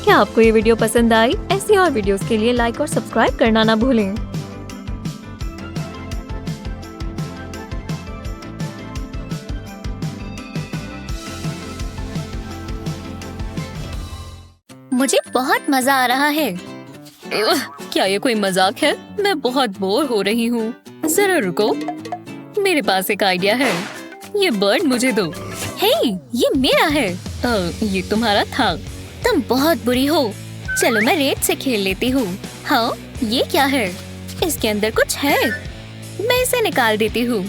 क्या आपको ये वीडियो पसंद आई? ऐसी और वीडियोस के लिए लाइक और सब्सक्राइब करना ना भूलें।
मुझे बहुत मजा आ रहा है। क्या ये कोई मजाक है? मैं बहुत बोर हो रही हूँ। जरा रुको, मेरे पास एक आइडिया है। ये बर्ड मुझे दो। हे, ये मेरा है। ये तुम्हारा था। तुम बहुत बुरी हो। चलो मैं रेत से खेल लेती हूँ। हाँ, ये क्या है? इसके अंदर कुछ है। मैं इसे निकाल देती हूँ।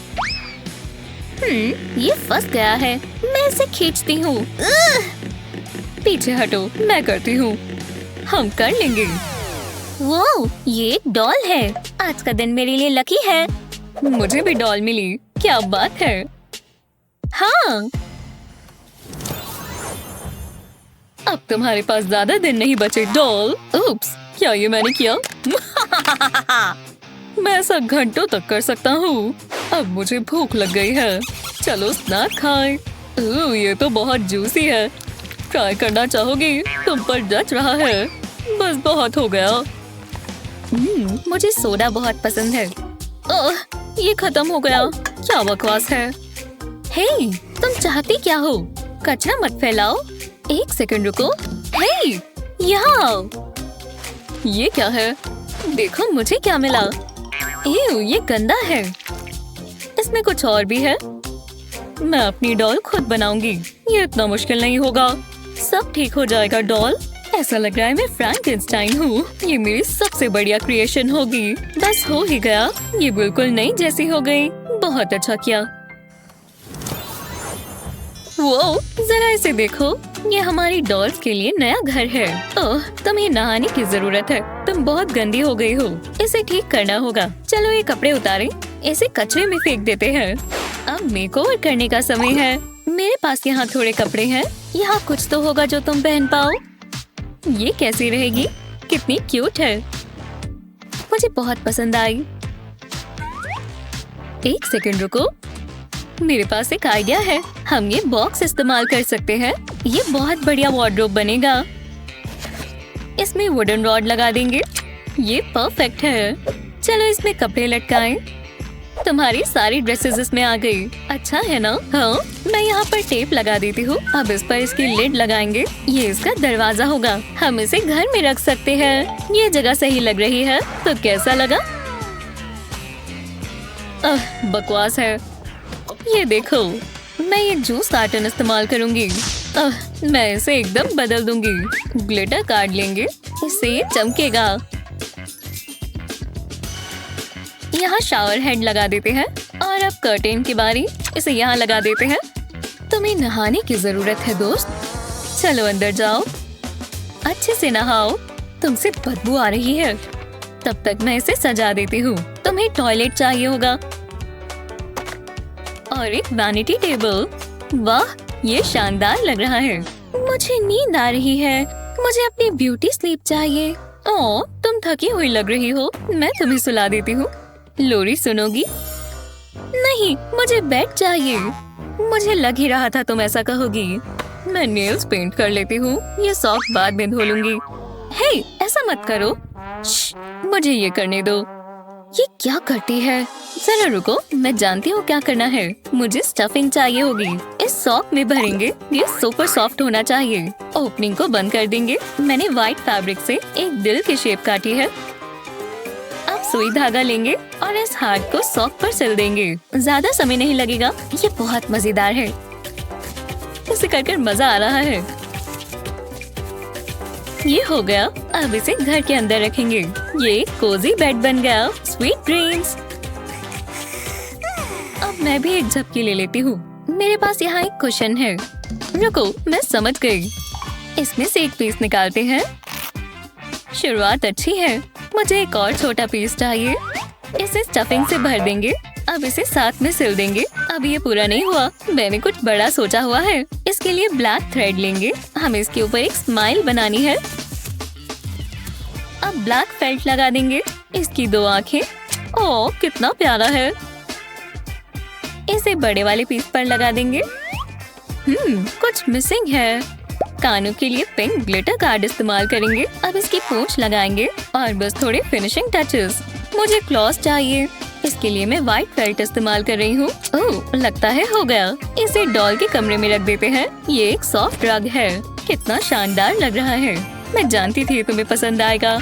ये फंस गया है। मैं इसे खींचती हूँ। पीछे हटो, मैं करती हूँ। हम कर लेंगे। वो, ये एक डॉल है। आज का दिन मेरे लिए लकी है। मुझे भी डॉल मिली। क्या बात है। हाँ, अब तुम्हारे पास ज्यादा दिन नहीं बचे डॉल। उप्स, क्या ये मैंने किया? मैं ऐसा घंटों तक कर सकता हूँ। अब मुझे भूख लग गई है। चलो स्नैक खाएं। ये तो बहुत जूसी है। ट्राई करना चाहोगी? तुम पर जच रहा है। बस बहुत हो गया। मुझे सोडा बहुत पसंद है। ये खत्म हो गया। क्या बकवास है। हे, तुम चाहती क्या हो? कचरा मत फैलाओ। एक सेकंड रुको। हे, यहाँ आओ। ये क्या है? देखो मुझे क्या मिला। ये गंदा है। इसमें कुछ और भी है। मैं अपनी डॉल खुद बनाऊंगी। ये इतना मुश्किल नहीं होगा। सब ठीक हो जाएगा डॉल। ऐसा लग रहा है मैं फ्रैंकेनस्टाइन हूँ। ये मेरी सबसे बढ़िया क्रिएशन होगी। बस हो ही गया। ये बिल्कुल नई जैसी हो गई। बहुत अच्छा किया। वो जरा इसे देखो। ये हमारी डॉल्स के लिए नया घर है। ओह, तुम्हें नहाने की जरूरत है। तुम बहुत गंदी हो गई हो। इसे ठीक करना होगा। चलो ये कपड़े उतारें। इसे कचरे में फेंक देते हैं। अब मेकओवर करने का समय है। मेरे पास यहाँ थोड़े कपड़े हैं। यहाँ कुछ तो होगा जो तुम पहन पाओ। ये कैसी रहेगी? कितनी क्यूट है। मुझे बहुत पसंद आई। एक सेकंड रुको। मेरे पास एक आइडिया है। हम ये बॉक्स इस्तेमाल कर सकते हैं। ये बहुत बढ़िया वार्डरोब बनेगा। इसमें वुडन रॉड लगा देंगे। ये परफेक्ट है। चलो इसमें कपड़े लटकाएं। तुम्हारी सारी ड्रेसेस इसमें आ गई। अच्छा है ना? हाँ, मैं यहाँ पर टेप लगा देती हूँ। अब इस पर इसकी लिड लगाएंगे। ये इसका दरवाजा होगा। हम इसे घर में रख सकते हैं। ये जगह सही लग रही है। तो कैसा लगा? बकवास है। ये देखो, मैं ये जूस कार्टन इस्तेमाल करूंगी। मैं इसे एकदम बदल दूंगी। ग्लिटर काट लेंगे। इससे ये चमकेगा। यहाँ शावर हेड लगा देते हैं। और अब कर्टेन की बारी। इसे यहाँ लगा देते हैं। तुम्हें नहाने की जरूरत है दोस्त। चलो अंदर जाओ। अच्छे से नहाओ। तुमसे बदबू आ रही है। तब तक मैं इसे सजा देती हूँ। तुम्हें टॉयलेट चाहिए होगा और एक वैनिटी टेबल। वाह, ये शानदार लग रहा है। मुझे नींद आ रही है। मुझे अपनी ब्यूटी स्लीप चाहिए। ओह, तुम थकी हुई लग रही हो। मैं तुम्हें सुला देती हूँ। लोरी सुनोगी? नहीं, मुझे बेड चाहिए। मुझे लग ही रहा था तुम ऐसा कहोगी। मैं नेल्स पेंट कर लेती हूँ। ये सॉक्स बाद में धो लूंगी। हे, ऐसा मत करो। मुझे ये करने दो। ये क्या करती है? जरा रुको, मैं जानती हूँ क्या करना है। मुझे स्टफिंग चाहिए होगी। इस सॉक में भरेंगे। ये सुपर सॉफ्ट होना चाहिए। ओपनिंग को बंद कर देंगे। मैंने व्हाइट फैब्रिक से एक दिल की शेप काटी है। अब सुई धागा लेंगे और इस हार्ट को सॉक पर सिल देंगे। ज्यादा समय नहीं लगेगा। ये बहुत मजेदार है। इसे कर मजा आ रहा है। ये हो गया। अब इसे घर के अंदर रखेंगे। ये कोजी बेड बन गया। Sweet dreams. अब मैं भी एक झपकी ले लेती हूँ। मेरे पास यहाँ एक कुशन है। रुको, मैं समझ गई। इसमें से एक पीस निकालते हैं। शुरुआत अच्छी है। मुझे एक और छोटा पीस चाहिए। इसे स्टफिंग से भर देंगे। अब इसे साथ में सिल देंगे। अब ये पूरा नहीं हुआ। मैंने कुछ बड़ा सोचा हुआ है। इसके लिए ब्लैक थ्रेड लेंगे। हमें इसके ऊपर एक स्माइल बनानी है। अब ब्लैक फेल्ट लगा देंगे। इसकी 2 आँखें। ओह, कितना प्यारा है। इसे बड़े वाले पीस पर लगा देंगे। कुछ मिसिंग है। कानों के लिए पिंक ग्लिटर कार्ड इस्तेमाल करेंगे। अब इसकी पूंछ लगाएंगे और बस थोड़े फिनिशिंग टचेस। मुझे क्लॉस चाहिए। इसके लिए मैं व्हाइट फेल्ट इस्तेमाल कर रही हूँ। ओह, लगता है हो गया। इसे डॉल के कमरे में रख देते हैं। ये एक सॉफ्ट रग है। कितना शानदार लग रहा है। मैं जानती थी तुम्हें पसंद आएगा।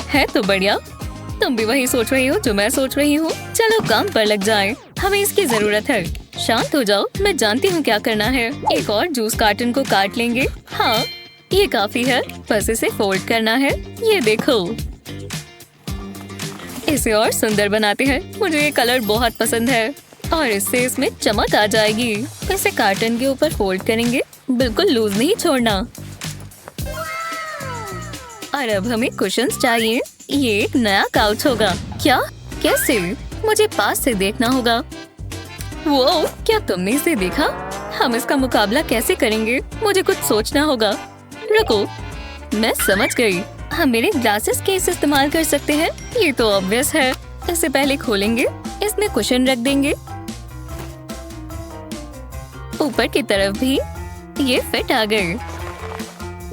है तो बढ़िया। तुम भी वही सोच रही हो जो मैं सोच रही हूँ। चलो काम पर लग जाएं। हमें इसकी जरूरत है। शांत हो जाओ, मैं जानती हूँ क्या करना है। एक और जूस कार्टन को काट लेंगे। हाँ, ये काफी है। बस इसे फोल्ड करना है। ये देखो, इसे और सुंदर बनाते हैं। मुझे ये कलर बहुत पसंद है और इससे इसमें चमक आ जाएगी। इसे कार्टन के ऊपर फोल्ड करेंगे। बिल्कुल लूज नहीं छोड़ना। और अब हमें कुशन्स चाहिए। ये एक नया काउच होगा। क्या? कैसे? मुझे पास से देखना होगा। वो, क्या तुमने इसे देखा? हम इसका मुकाबला कैसे करेंगे? मुझे कुछ सोचना होगा। रुको, मैं समझ गई। हम मेरे ग्लासेस केस इस्तेमाल कर सकते हैं। ये तो ऑब्वियस है। इसे पहले खोलेंगे। इसमें कुशन रख देंगे। ऊपर की तरफ भी ये फिट आ गए।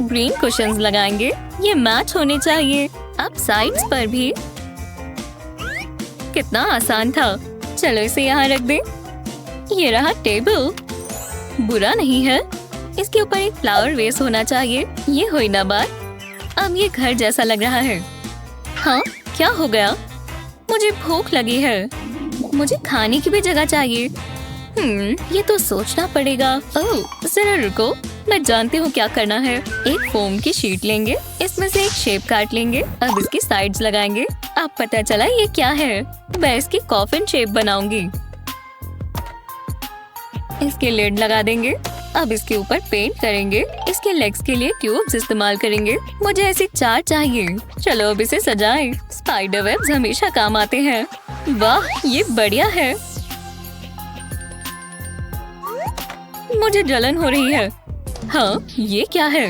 ग्रीन कुशन्स लगाएंगे। ये मैच होने चाहिए। अब साइड्स पर भी। कितना आसान था। चलो इसे यहाँ रख दे। ये रहा टेबल। बुरा नहीं है। इसके ऊपर एक फ्लावर वेस होना चाहिए। ये हुई ना बात। अब ये घर जैसा लग रहा है। हाँ, क्या हो गया? मुझे भूख लगी है।
मुझे खाने की भी जगह चाहिए। ये तो सोचना पड़ेगा। ओह, जरा रुको, मैं जानती हूँ क्या करना है। एक फोम की शीट लेंगे, इसमें से एक शेप काट लेंगे, अब इसकी साइड्स लगाएंगे। अब पता चला ये क्या है। मैं इसकी कॉफिन शेप बनाऊंगी। इसके लिड लगा देंगे। अब इसके ऊपर पेंट करेंगे। इसके लेग्स के लिए क्यूब्स इस्तेमाल करेंगे। मुझे ऐसी 4 चाहिए। चलो अब इसे सजाएं। स्पाइडर वेब्स हमेशा काम आते हैं। वाह, ये बढ़िया है। मुझे जलन हो रही है। हाँ, ये क्या है?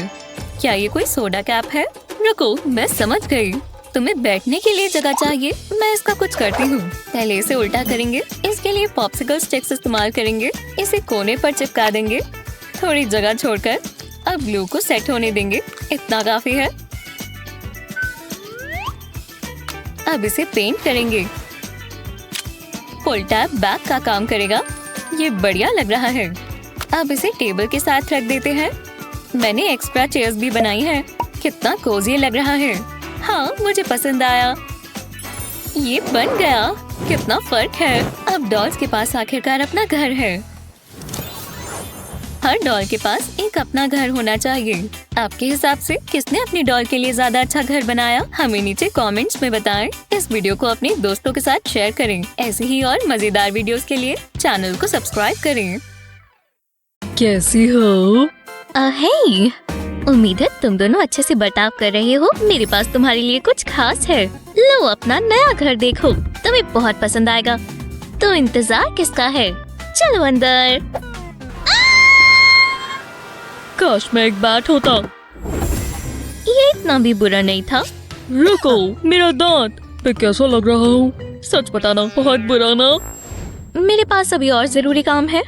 क्या ये कोई सोडा कैप है? रुको, मैं समझ गई। तुम्हें बैठने के लिए जगह चाहिए। मैं इसका कुछ करती हूँ। पहले इसे उल्टा करेंगे। इसके लिए पॉप्सिकल स्टिक्स इस्तेमाल करेंगे। इसे कोने पर चिपका देंगे, थोड़ी जगह छोड़कर। अब ग्लू को सेट होने देंगे। इतना काफी है। अब इसे पेंट करेंगे। पुल टैब बैक का काम करेगा। ये बढ़िया लग रहा है। अब इसे टेबल के साथ रख देते हैं। मैंने एक्स्ट्रा चेयर्स भी बनाई हैं। कितना कोजी लग रहा है। हाँ, मुझे पसंद आया। ये बन गया। कितना फर्क है। अब डॉल्स के पास आखिरकार अपना घर है। हर डॉल के पास एक अपना घर होना चाहिए। आपके हिसाब से किसने अपनी डॉल के लिए ज्यादा अच्छा घर बनाया? हमें नीचे कमेंट्स में बताएं। इस वीडियो को अपने दोस्तों के साथ शेयर करें। ऐसे ही और मजेदार वीडियोस के लिए चैनल को सब्सक्राइब करें।
कैसी हो?
हे, उम्मीद है तुम दोनों अच्छे से बर्ताव कर रहे हो। मेरे पास तुम्हारे लिए कुछ खास है। लो, अपना नया घर देखो, तुम्हें बहुत पसंद आएगा। तो इंतजार किसका है? चलो अंदर।
काश मैं एक बैट होता।
ये इतना भी बुरा नहीं था।
रुको, मेरा दांत। मैं कैसा लग रहा हूँ? सच बताना, बहुत बुरा ना?
मेरे पास अभी और जरूरी काम है।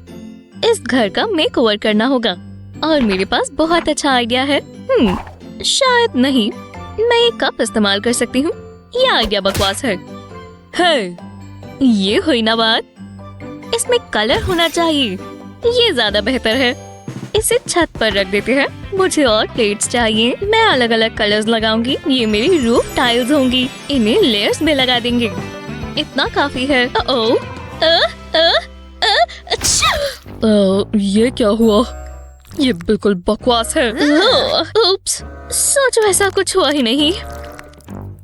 इस घर का मेकओवर करना होगा और मेरे पास बहुत अच्छा आइडिया है। शायद नहीं, मैं एक कप इस्तेमाल कर सकती हूँ। ये आइडिया बकवास है। ये हुई ना बात। इसमें कलर होना चाहिए। ये ज्यादा बेहतर है। इसे छत पर रख देते हैं। मुझे और प्लेट्स चाहिए। मैं अलग अलग कलर्स लगाऊंगी। ये मेरी रूफ टाइल्स होंगी। इन्हें लेयर्स में लगा देंगे। इतना काफी है।
ये क्या हुआ? ये बिल्कुल बकवास है।
उप्स, सोचो ऐसा कुछ हुआ ही नहीं।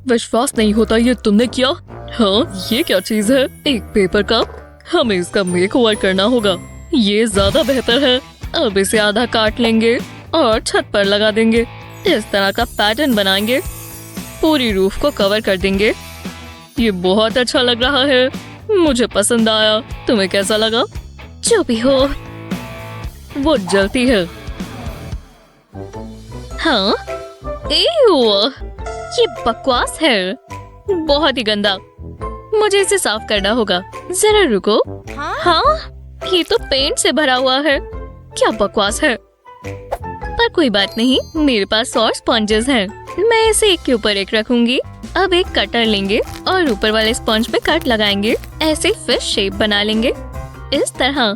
विश्वास नहीं होता ये तुमने किया। हाँ, ये क्या चीज है? एक पेपर कप। हमें इसका मेकओवर करना होगा। ये ज्यादा बेहतर है। अब इसे आधा काट लेंगे और छत पर लगा देंगे। इस तरह का पैटर्न बनाएंगे। पूरी रूफ को कवर कर देंगे। ये बहुत अच्छा लग रहा है। मुझे पसंद आया। तुम्हें कैसा लगा?
जो भी हो।
वो जलती है।
हाँ, ये बकवास है। बहुत ही गंदा। मुझे इसे साफ करना होगा। जरा रुको। हाँ, ये तो पेंट से भरा हुआ है। क्या बकवास है। पर कोई बात नहीं, मेरे पास और स्पॉन्जेस हैं। मैं इसे एक के ऊपर एक रखूंगी। अब एक कटर लेंगे और ऊपर वाले स्पंज पे कट लगाएंगे। ऐसे फिश शेप बना लेंगे इस तरह।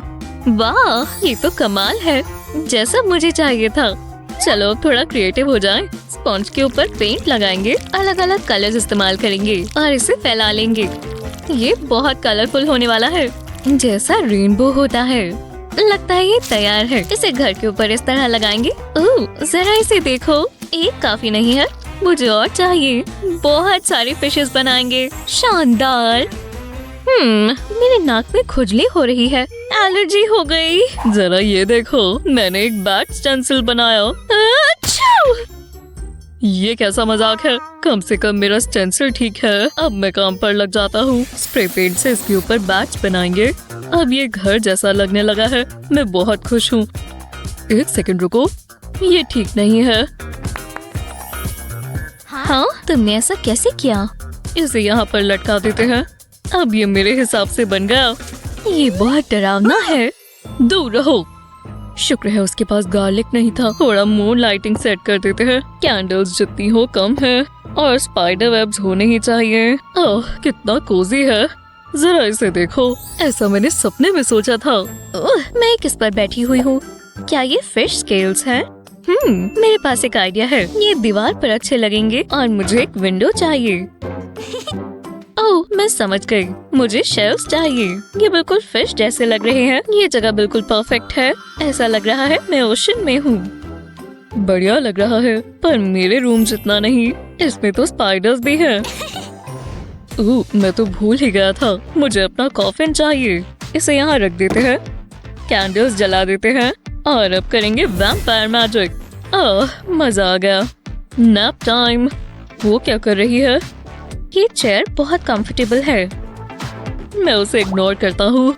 वाह, ये तो कमाल है, जैसा मुझे चाहिए था। चलो अब थोड़ा क्रिएटिव हो जाएं। स्पंज के ऊपर पेंट लगाएंगे, अलग अलग कलर्स इस्तेमाल करेंगे और इसे फैला लेंगे। ये बहुत कलरफुल होने वाला है, जैसा रेनबो होता है। लगता है ये तैयार है। इसे घर के ऊपर इस तरह लगाएंगे। ओह, जरा इसे देखो, एक काफी नहीं है, मुझे और चाहिए। बहुत सारे फिशेस बनाएंगे। शानदार। मेरे नाक में खुजली हो रही है, एलर्जी हो गई।
जरा ये देखो, मैंने एक बैट स्टेंसिल बनाया। ये कैसा मजाक है? कम से कम मेरा स्टेंसिल ठीक है। अब मैं काम पर लग जाता हूँ। स्प्रे पेंट से इसके ऊपर बैट्स बनाएंगे। अब ये घर जैसा लगने लगा है। मैं बहुत खुश हूँ। एक सेकंड रुको, ये ठीक नहीं है।
हाँ, तुमने ऐसा कैसे किया?
इसे यहाँ पर लटका देते हैं। अब ये मेरे हिसाब से बन गया।
ये बहुत डरावना है।
दूर रहो। शुक्र है उसके पास गार्लिक नहीं था। थोड़ा मून लाइटिंग सेट कर देते हैं। कैंडल्स जितनी हो कम है और स्पाइडर वेब्स होने ही चाहिए। ओह, कितना कोजी है। जरा इसे देखो, ऐसा मैंने सपने में सोचा था।
मैं किस पर बैठी हुई हूँ? क्या ये फिश स्केल्स हैं? मेरे पास एक आइडिया है। ये दीवार पर अच्छे लगेंगे और मुझे एक विंडो चाहिए। ओह, मैं
मैं समझ गई, मुझे शेल्फ्स चाहिए। ये बिल्कुल फिश जैसे लग रहे हैं। ये जगह बिल्कुल परफेक्ट है। ऐसा लग रहा है मैं ओशन में हूँ। बढ़िया लग रहा है, पर मेरे रूम जितना नहीं। इसमें तो स्पाइडर्स भी हैं। मैं तो भूल ही गया था, मुझे अपना कॉफिन चाहिए। इसे यहाँ रख देते हैं, कैंडल्स जला देते हैं और अब करेंगे वैम्पायर मैजिक। मजा आ गया। Nap time. वो क्या कर रही है? ये चेयर बहुत कंफर्टेबल है। मैं उसे इग्नोर करता हूँ।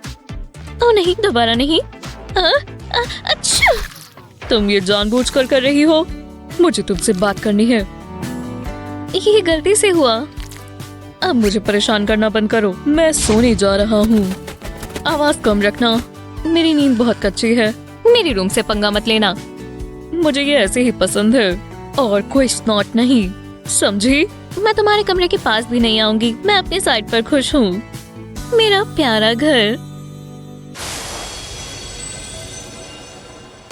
ओह नहीं, दोबारा नहीं। अच्छा, तुम ये जानबूझकर कर रही हो। मुझे तुमसे बात करनी है। ये गलती से हुआ। अब मुझे परेशान करना बंद करो। मैं सोने जा रहा हूँ। आवाज कम रखना, मेरी नींद बहुत कच्ची है। मेरी रूम से पंगा मत लेना। मुझे ये ऐसे ही पसंद है और कोई स्नॉट नहीं, समझी? मैं तुम्हारे कमरे के पास भी नहीं आऊंगी। मैं अपनी साइड पर खुश हूँ। मेरा प्यारा घर।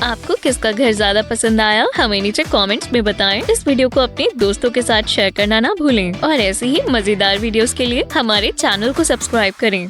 आपको किसका घर ज्यादा पसंद आया? हमें नीचे कमेंट्स में बताएं। इस वीडियो को अपने दोस्तों के साथ शेयर करना ना भूलें और ऐसे ही मजेदार वीडियोस के लिए हमारे चैनल को सब्सक्राइब करें।